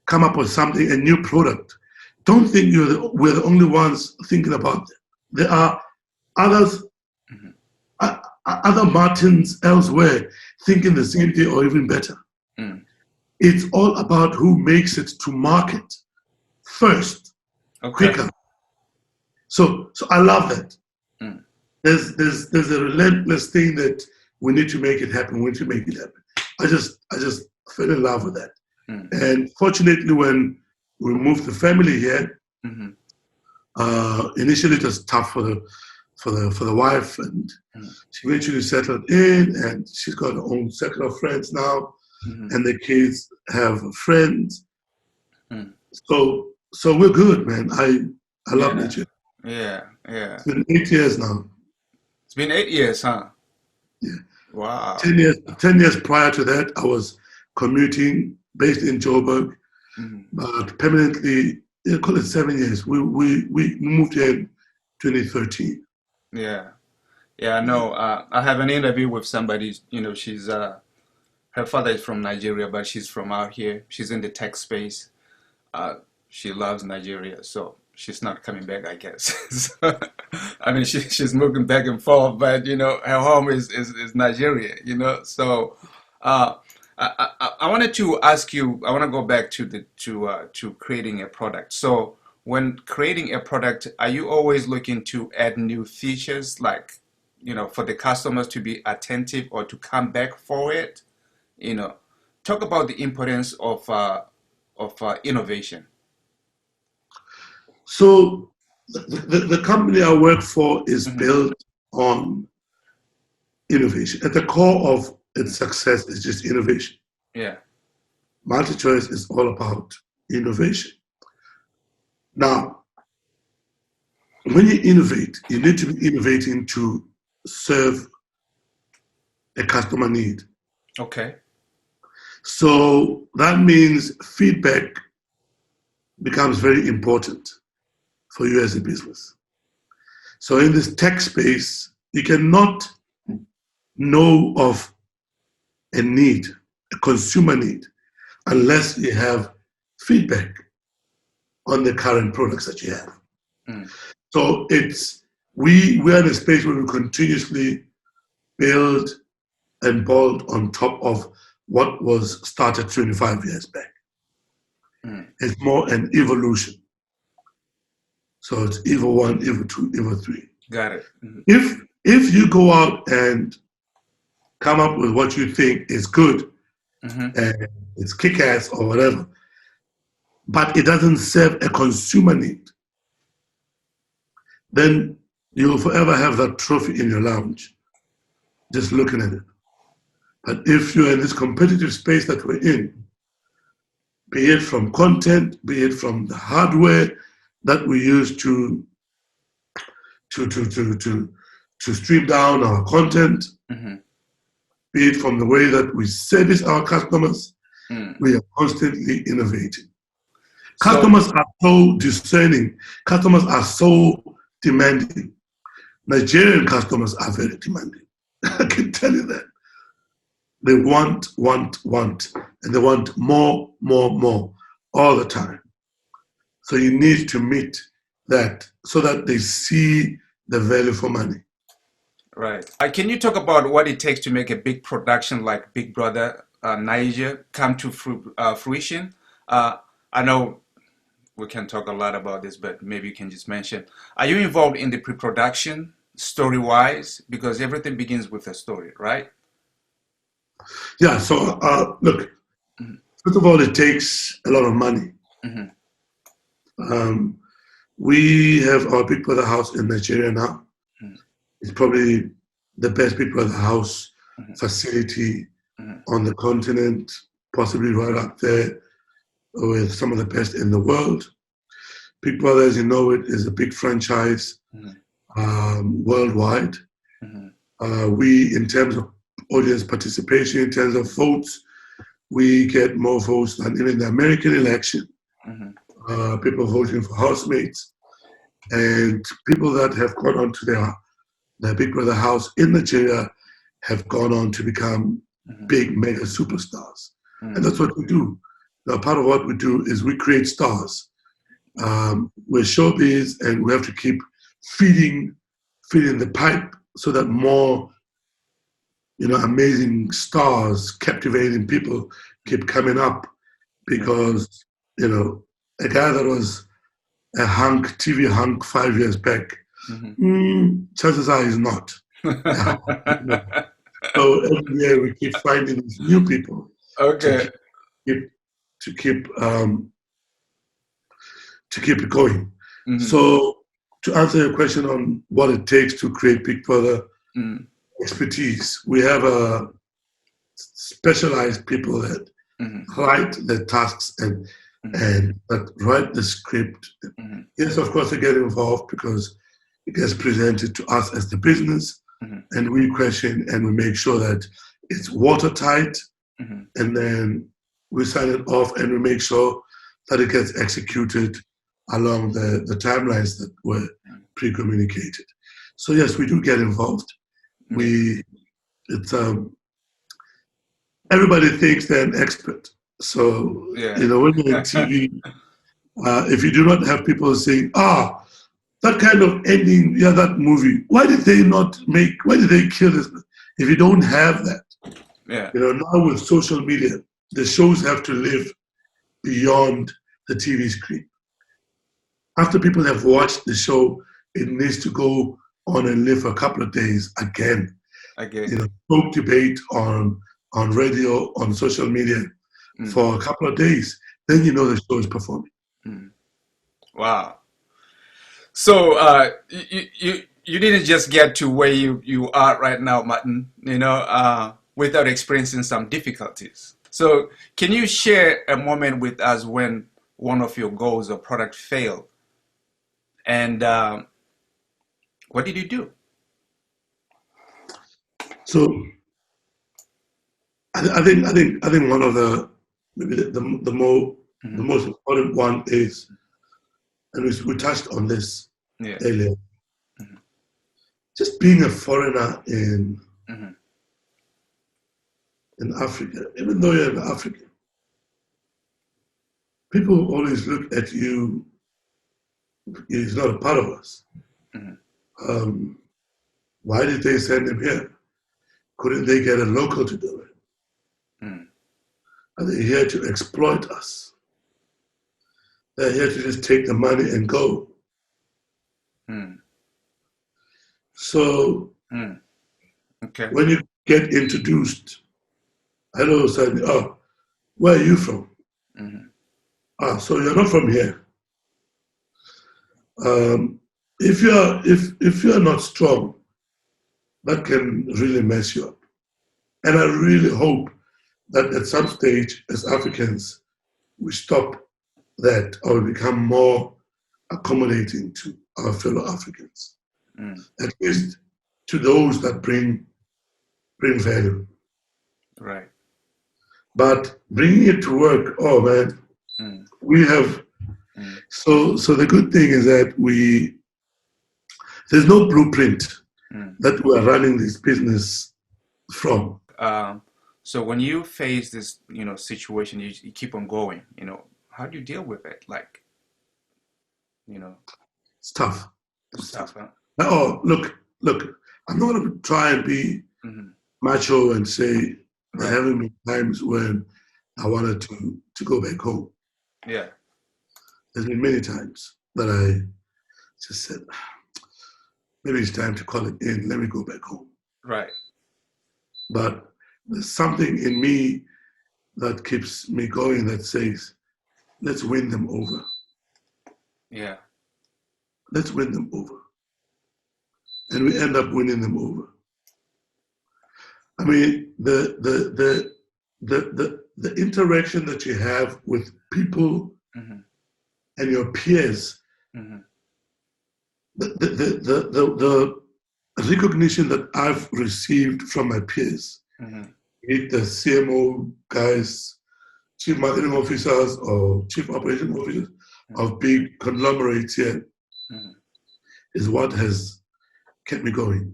come up with something, a new product? Don't think we're the only ones thinking about that. There are others, other Martins elsewhere thinking the same thing or even better. It's all about who makes it to market first, quicker. So I love that. There's a relentless thing that we need to make it happen. We need to make it happen. I just fell in love with that. And fortunately, when we moved the family here, Initially, it was tough for the wife, and she eventually settled in, and she's got her own circle of friends now, and the kids have friends. So we're good, man. I love nature. Yeah. It's been 8 years now. It's been 8 years, huh? Yeah. Wow. 10 years prior to that, I was commuting, based in Joburg, but permanently, call it 7 years. We moved here in 2013. Yeah. Yeah, no, I have an interview with somebody, she's, her father is from Nigeria, but she's from out here. She's in the tech space. She loves Nigeria, so she's not coming back, I guess. So, I mean, she's moving back and forth, but, her home is Nigeria, So, I wanted to ask you, I want to go back to creating a product. So, when creating a product, are you always looking to add new features, like, for the customers to be attentive or to come back for it? Talk about the importance of innovation. So the company I work for is built on innovation. At the core of its success is just innovation. Yeah. MultiChoice is all about innovation. Now, when you innovate, you need to be innovating to serve a customer need. Okay. So that means feedback becomes very important for you as a business. So in this tech space, you cannot know of a need, a consumer need, unless you have feedback on the current products that you have. So we're in a space where we continuously build and build on top of what was started 25 years back. It's more an evolution. So it's Evo 1, Evo 2, Evo 3. Got it. If you go out and come up with what you think is good, and it's kick-ass or whatever, but it doesn't serve a consumer need, then you'll forever have that trophy in your lounge, just looking at it. But if you're in this competitive space that we're in, be it from content, be it from the hardware that we use to stream down our content, be it from the way that we service our customers, we are constantly innovating. Customers are so discerning. Customers are so demanding. Nigerian customers are very demanding. I can tell you that. They want, and they want more all the time. So you need to meet that so that they see the value for money. Right. Can you talk about what it takes to make a big production like Big Brother Niger come to fruition? I know we can talk a lot about this, but maybe you can just mention, are you involved in the pre-production story-wise? Because everything begins with a story, right? Yeah, so look, first of all, it takes a lot of money. We have our Big Brother house in Nigeria now. It's probably the best Big Brother house facility on the continent, possibly right up there with some of the best in the world. Big Brother, as you know it, is a big franchise worldwide. We, in terms of audience participation, in terms of votes, we get more votes than even the American election. People voting for housemates, and people that have gone on to their Big Brother house in Nigeria have gone on to become big mega superstars. And that's what we do. Now, part of what we do is we create stars. We're showbiz, and we have to keep feeding the pipe so that more, amazing stars, captivating people keep coming up, because, a guy that was a TV hunk 5 years back, chances are he's not. So every year we keep finding these new people. Okay. To keep it going. So to answer your question on what it takes to create Big Brother expertise, we have a specialized people that write the tasks and that write the script. Yes, of course, they get involved because it gets presented to us as the business, and we question and we make sure that it's watertight, and then we sign it off and we make sure that it gets executed along the timelines that were pre-communicated. So yes, we do get involved. Everybody thinks they're an expert. So when you're in TV, if you do not have people saying, that kind of ending, that movie, why did they kill this? If you don't have that, now with social media, the shows have to live beyond the TV screen. After people have watched the show, it needs to go on and live for a couple of days again. Folk debate on radio, on social media for a couple of days. Then the show is performing. Wow. So you didn't just get to where you are right now, Martin, without experiencing some difficulties. So can you share a moment with us when one of your goals or product failed? And what did you do? So I think one of the most important one is, and we touched on this earlier, just being a foreigner in Africa. Even though you're an African, people always look at you. He's not a part of us. Why did they send him here? Couldn't they get a local to do it? Are they here to exploit us? They're here to just take the money and go. So when you get introduced, I know suddenly, where are you from? So you're not from here. If you're not strong, that can really mess you up. And I really hope that at some stage, as Africans, we stop that or become more accommodating to our fellow Africans, at least to those that bring value. Right. But bringing it to work, we have. So the good thing is that there's no blueprint that we are running this business from. So when you face this, situation, you keep on going. How do you deal with it? It's tough. It's tough, huh? Look. I'm not going to try and be macho and say there haven't been times when I wanted to go back home. Yeah. There's been many times that I just said, maybe it's time to call it in. Let me go back home. Right. But there's something in me that keeps me going that says, let's win them over. Yeah. Let's win them over. And we end up winning them over. I mean, the interaction that you have with people and your peers, the recognition that I've received from my peers, be it the CMO guys, chief marketing officers or chief operating officers of big conglomerates here, is what has kept me going.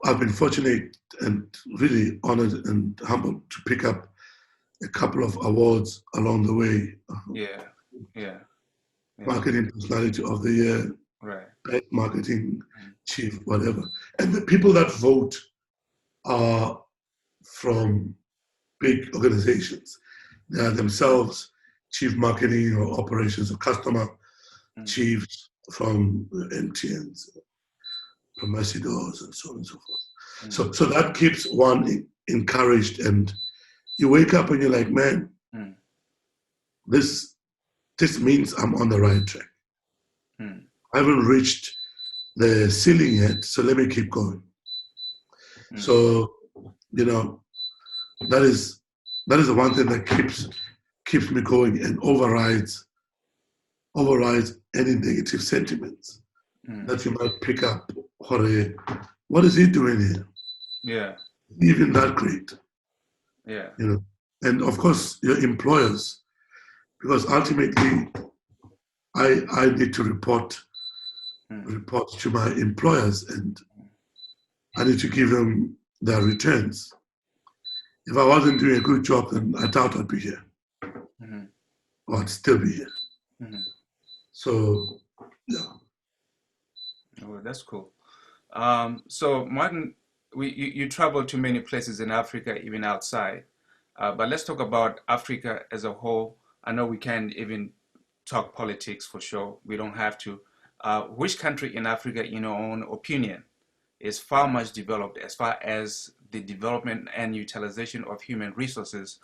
I've been fortunate and really honored and humbled to pick up a couple of awards along the way. Yeah. Marketing Personality of the Year, right. Marketing Chief, whatever. And the people that vote are from big organizations. They are themselves chief marketing or operations or customer chiefs from MTNs, from Mercedes, and so on and so forth. So that keeps one encouraged, and you wake up and you're like, man, this means I'm on the right track. I haven't reached the ceiling yet, so let me keep going. So, you know, that is the one thing that keeps me going and overrides any negative sentiments that you might pick up. What is he doing here? Yeah. Even that great. Yeah. You know, and of course your employers, because ultimately I need to report to my employers, and I need to give them their returns. If I wasn't doing a good job, then I doubt I'd be here. Or I'd still be here. So, yeah. Oh, that's cool. So, Martin, you travel to many places in Africa, even outside. But let's talk about Africa as a whole. I know we can't even talk politics for sure. We don't have to. Which country in Africa, in your own opinion, is far much developed as far as the development and utilization of human resources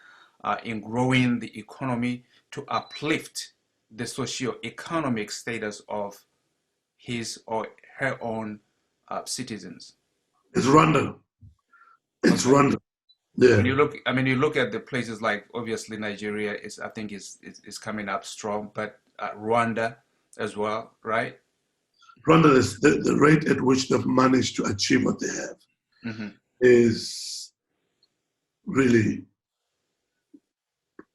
in growing the economy to uplift the socio-economic status of his or her own citizens? It's Rwanda. It's Rwanda. Yeah. When you look, I mean, you look at the places like obviously Nigeria I think is coming up strong, but Rwanda as well, right? Rwanda is the rate at which they've managed to achieve what they have is really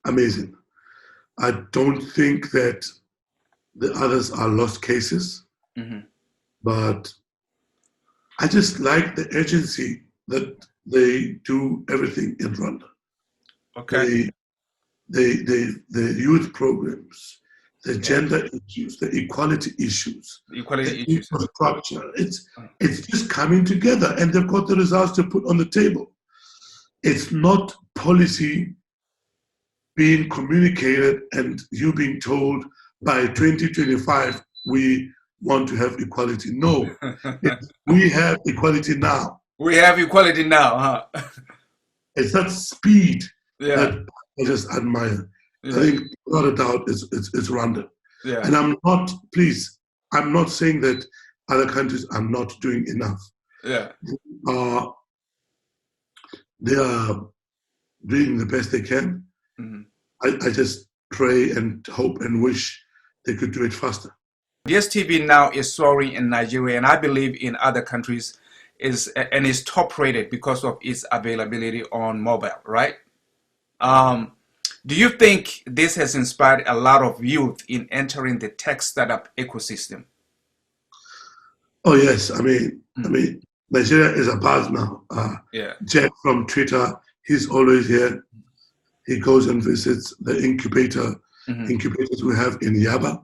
amazing. I don't think that the others are lost cases, but I just like the urgency that they do everything in Rwanda. Okay. The youth programs, the gender issues, the equality issues, the infrastructure. It's just coming together, and they've got the results to put on the table. It's not policy being communicated and you being told by 2025 we want to have equality. No, we have equality now. We have equality now, huh? It's that speed that I just admire. Yeah. I think without a doubt it's Rwanda. Yeah. And I'm not saying that other countries are not doing enough. Yeah. They are doing the best they can. I just pray and hope and wish they could do it faster. DSTV now is soaring in Nigeria, and I believe in other countries is top rated because of its availability on mobile, right? Do you think this has inspired a lot of youth in entering the tech startup ecosystem? Oh yes, I mean, Nigeria is a buzz now. Jack from Twitter, he's always here. He goes and visits the incubators we have in Yaba.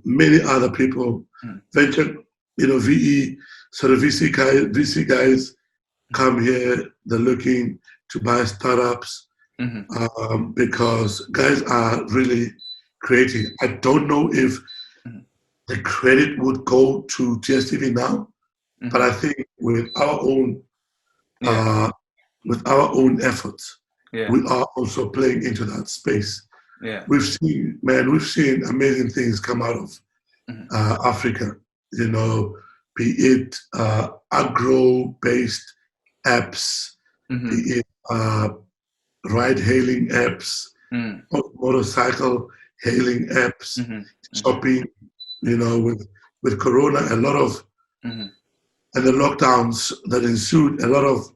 Many other people, venture, VE, sort of VC guys come here. They're looking to buy startups because guys are really creating. I don't know if the credit would go to DSTV now, but I think with our own efforts, we are also playing into that space. Yeah. We've seen amazing things come out of Africa, be it agro-based apps, be it ride-hailing apps, motorcycle hailing apps, shopping, with Corona, a lot of, and the lockdowns that ensued, a lot of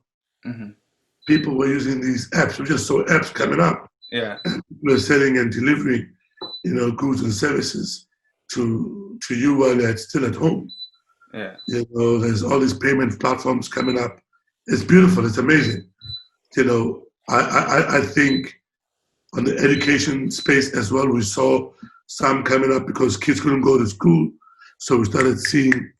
people were using these apps. We just saw apps coming up. Yeah. People are selling and delivering, goods and services to you while you're still at home. Yeah. There's all these payment platforms coming up. It's beautiful. It's amazing. I think on the education space as well, we saw some coming up because kids couldn't go to school. So we started seeing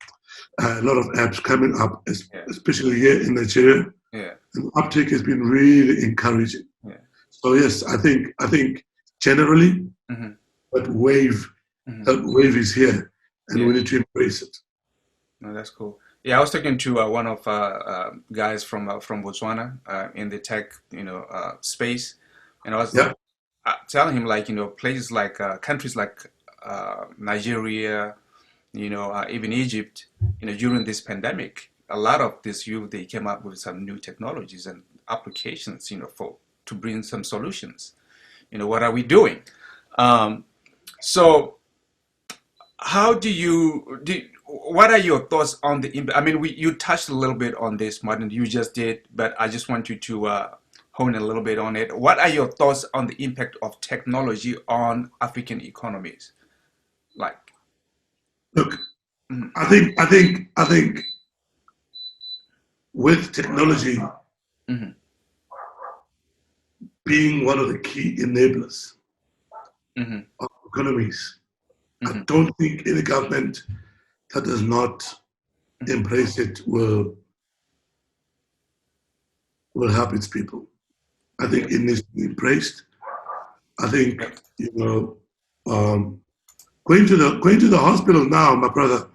a lot of apps coming up, especially here in Nigeria. Yeah. And the uptake has been really encouraging. Yeah. So yes, I think generally that wave is here, and we need to embrace it. No, that's cool. Yeah, I was talking to one of guys from Botswana in the tech space, and I was telling him places like countries like Nigeria, even Egypt, during this pandemic, a lot of this youth, they came up with some new technologies and applications, to bring some solutions. What are we doing? So how what are your thoughts on the impact? I mean, you touched a little bit on this, Martin, you just did, but I just want you to hone a little bit on it. What are your thoughts on the impact of technology on African economies? Like, look, I think with technology being one of the key enablers of economies, I don't think any government that does not embrace it will help its people. I think it needs to be embraced. I think going to the hospital now, my brother,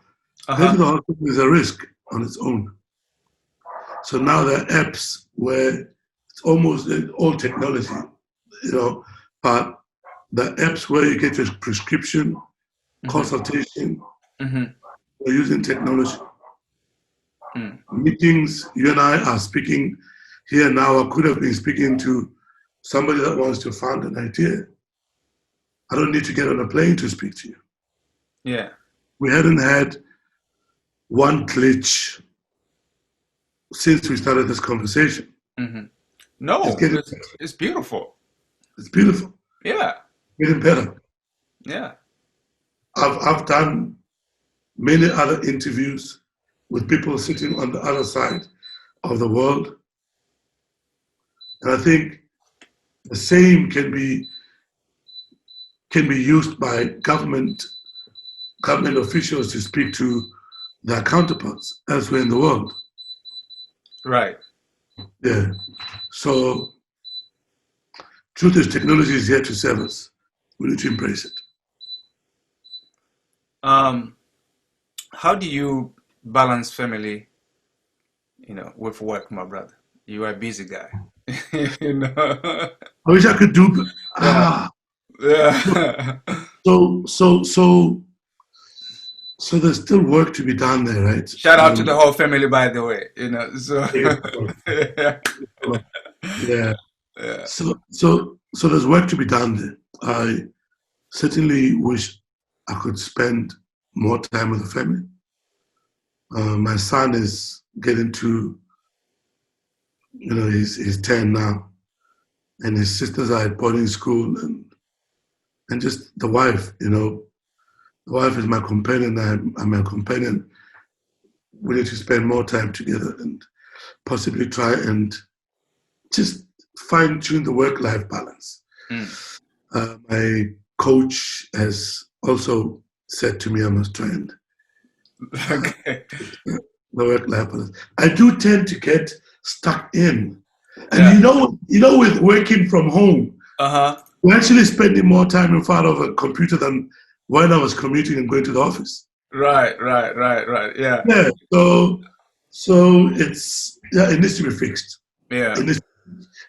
going to the hospital is a risk on its own. So now there are apps where it's almost all technology, but the apps where you get your prescription, consultation, we're using technology. Meetings, you and I are speaking here now. I could have been speaking to somebody that wants to found an idea. I don't need to get on a plane to speak to you. Yeah. We hadn't had one glitch since we started this conversation. No, it's beautiful. It's beautiful. Yeah. Getting better. Yeah. I've done many other interviews with people sitting on the other side of the world. And I think the same can be used by government officials to speak to their counterparts elsewhere in the world. Right. Yeah. So, truth is, technology is here to serve us. We need to embrace it. How do you balance family, with work, my brother? You are a busy guy. I wish I could do. Yeah. So there's still work to be done there, right? Shout out to the whole family, by the way. So yeah. So there's work to be done there. I certainly wish I could spend more time with the family. My son is getting to, he's 10 now, and his sisters are at boarding school, and just the wife, the wife is my companion. I'm my companion. We need to spend more time together and possibly try and just fine-tune the work-life balance. My coach has also said to me I must try and the work-life balance. I do tend to get stuck in. And with working from home, we're actually spending more time in front of a computer than when I was commuting and going to the office. Right. Yeah. Yeah. So it needs to be fixed. Yeah.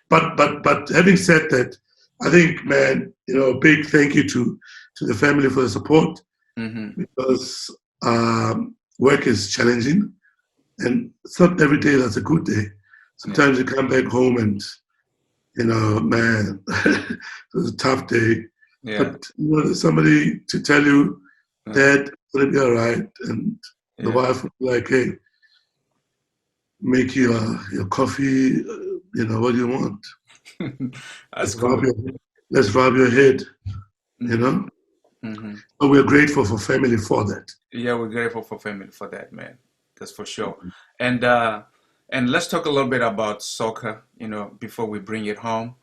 But having said that, I think, man, big thank you to the family for the support, because work is challenging, and it's not every day that's a good day. Sometimes you come back home and, man, it was a tough day. Yeah. But there's somebody to tell you, Dad, it's gonna be all right, and the wife will be like, hey, make you your coffee. What do you want? That's cool. Let's rub your head. But we're grateful for family for that. Yeah, we're grateful for family for that, man. That's for sure. And let's talk a little bit about soccer, before we bring it home.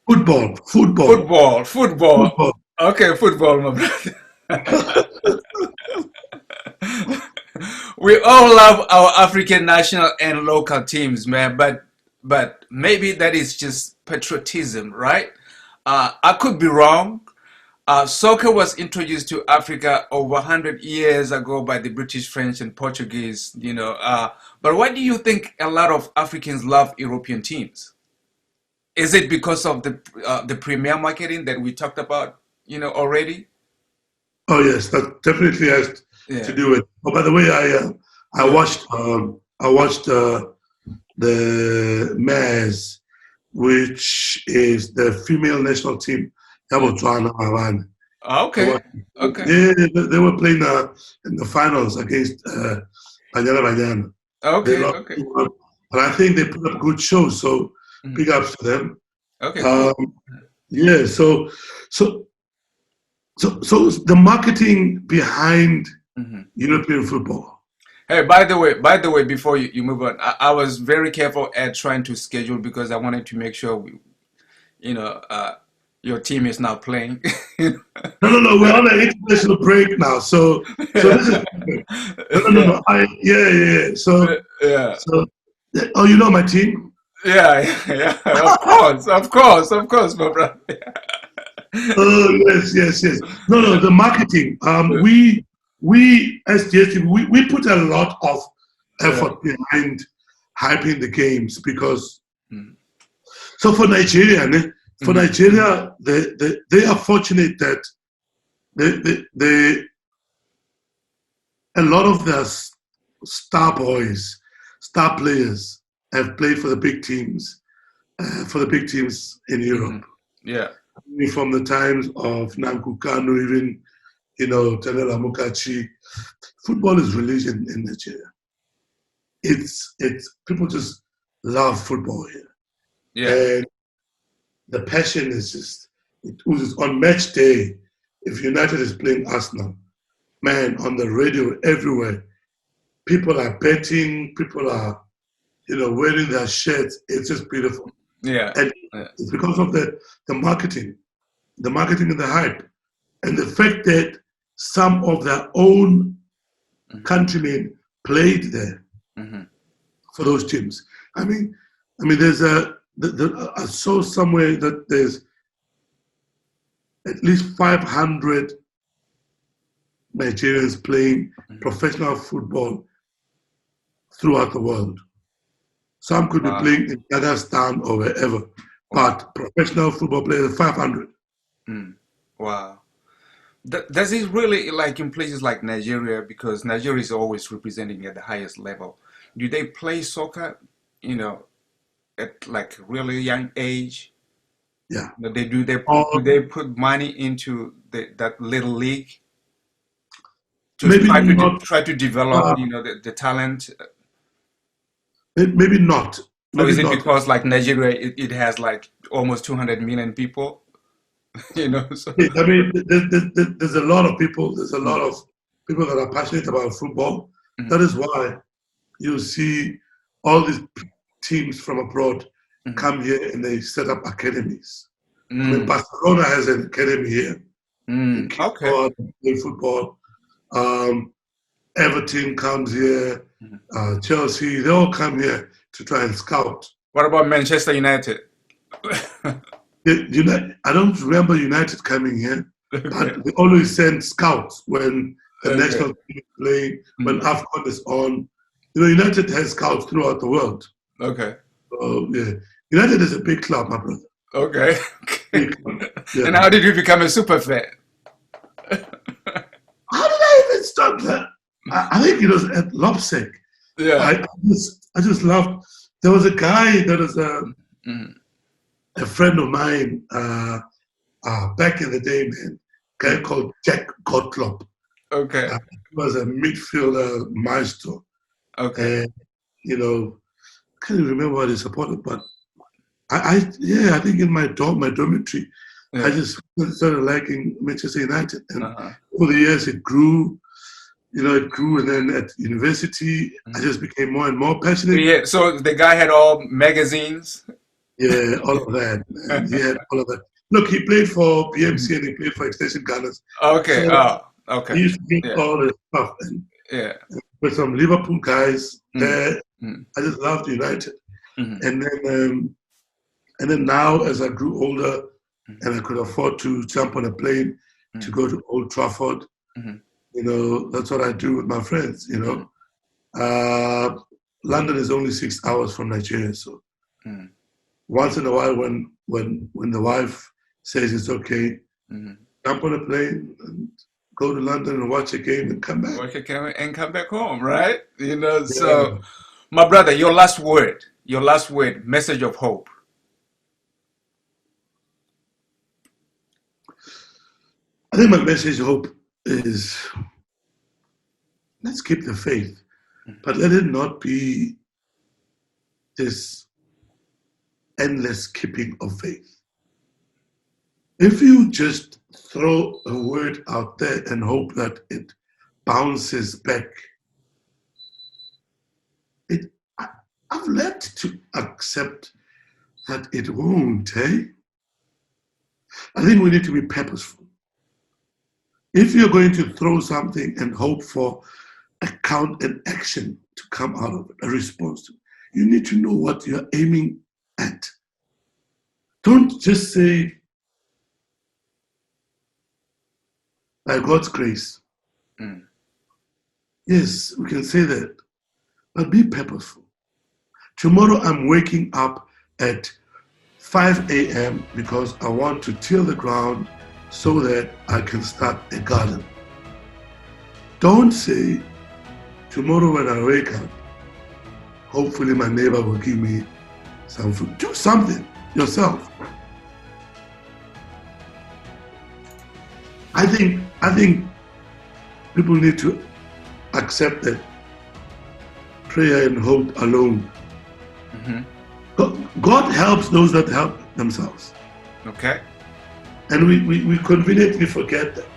Football. Okay, football, my brother. We all love our African national and local teams, man. But maybe that is just patriotism, right? I could be wrong. Soccer was introduced to Africa over 100 years ago by the British, French, and Portuguese, But why do you think a lot of Africans love European teams? Is it because of the premier marketing that we talked about, already? Oh yes, that definitely has to do with. Oh, by the way, I watched the Mares, which is the female national team. Botswana. Okay. Okay. They were playing in the finals against Banyana. They Okay. lost, Okay. but I think they put up good shows. So big ups to them. Okay. Cool. Yeah. So the marketing behind European football. Hey, by the way, before you move on, I was very careful at trying to schedule because I wanted to make sure your team is now playing. No. We're on an international break now, so this is perfect. No. Yeah. Yeah. So, oh, you know my team. Yeah. Of course, my brother. Oh yes. No. The marketing. We as GST, we put a lot of effort behind hyping the games because. So for Nigeria, they are fortunate that they a lot of their star boys, star players have played for the big teams, in Europe. Yeah. From the times of Nanku Kanu, even Tenela Mukachi. Football is religion in Nigeria. It's people just love football here. Yeah. And the passion is just, it oozes. On match day, if United is playing Arsenal, man, on the radio everywhere, people are betting, people are, wearing their shirts. It's just beautiful. Yeah. And it's because of the marketing and the hype, and the fact that some of their own countrymen played there for those teams. I mean, there's I saw somewhere that there's at least 500 Nigerians playing professional football throughout the world. Some could be playing in Kazakhstan or wherever, but professional football players, 500. Wow. Does it really, like in places like Nigeria, because Nigeria is always representing at the highest level, do they play soccer, at like really young age? Yeah. Do they put money into that little league to try to develop, the talent? Maybe not. Or is it because like Nigeria, it has like almost 200 million people? So. I mean, there's a lot of people. There's a lot of people that are passionate about football. That is why you see all these teams from abroad come here and they set up academies. I mean, Barcelona has an academy here. Okay. Play football. Everton comes here. Chelsea, they all come here to try and scout. What about Manchester United? I don't remember United coming here, but they always send scouts when the national team is playing, when AFCON is on. United has scouts throughout the world. Okay. So, yeah. United is a big club, my brother. Okay. Yeah. And how did you become a super fan? How did I even start that? I think it was at Lopsec. Yeah. I just loved. There was a guy that was a friend of mine back in the day, man. A guy called Jack Gottlob. Okay. He was a midfielder maestro. Okay. And, I can't even remember what he supported, but I think in my dormitory, I just started liking Manchester United. And over the years it grew. It grew, and then at university, I just became more and more passionate. Yeah, so the guy had all magazines? Yeah, all of that. He had all of that. Look, he played for BMC and he played for Extension Gunners. Okay, so okay. He used to get all this stuff. And with some Liverpool guys there, I just loved United. And then now, as I grew older and I could afford to jump on a plane to go to Old Trafford, that's what I do with my friends, London is only 6 hours from Nigeria, so once in a while when the wife says it's okay, jump on a plane and go to London and watch a game and come back. Work again and come back home, right? Yeah. So, my brother, your last word, message of hope. I think my message of hope is, let's keep the faith, but let it not be this endless keeping of faith. If you just throw a word out there and hope that it bounces back, I've learned to accept that it won't, eh? I think we need to be purposeful. If you're going to throw something and hope for a count and action to come out of it, a response to it, you need to know what you're aiming at. Don't just say, by God's grace. Yes, we can say that, but be purposeful. Tomorrow I'm waking up at 5 a.m. because I want to till the ground so that I can start a garden. Don't say, tomorrow when I wake up, hopefully my neighbor will give me some food. Do something yourself. I think people need to accept that prayer and hope alone. God helps those that help themselves. Okay. And we conveniently forget that.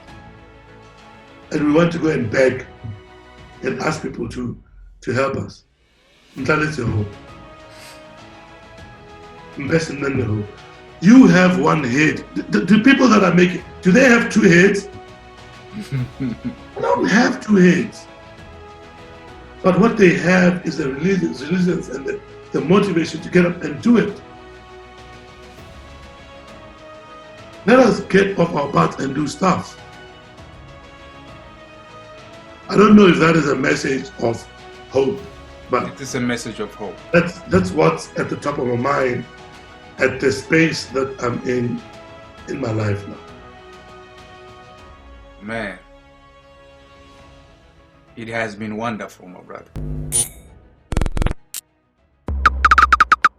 And we want to go and beg and ask people to help us. You have one head. The people that are making, do they have two heads? They don't have two heads. But what they have is the resilience and the motivation to get up and do it. Let us get off our butts and do stuff. I don't know if that is a message of hope, but it is a message of hope. That's what's at the top of my mind at the space that I'm in my life now. Man, it has been wonderful, my brother.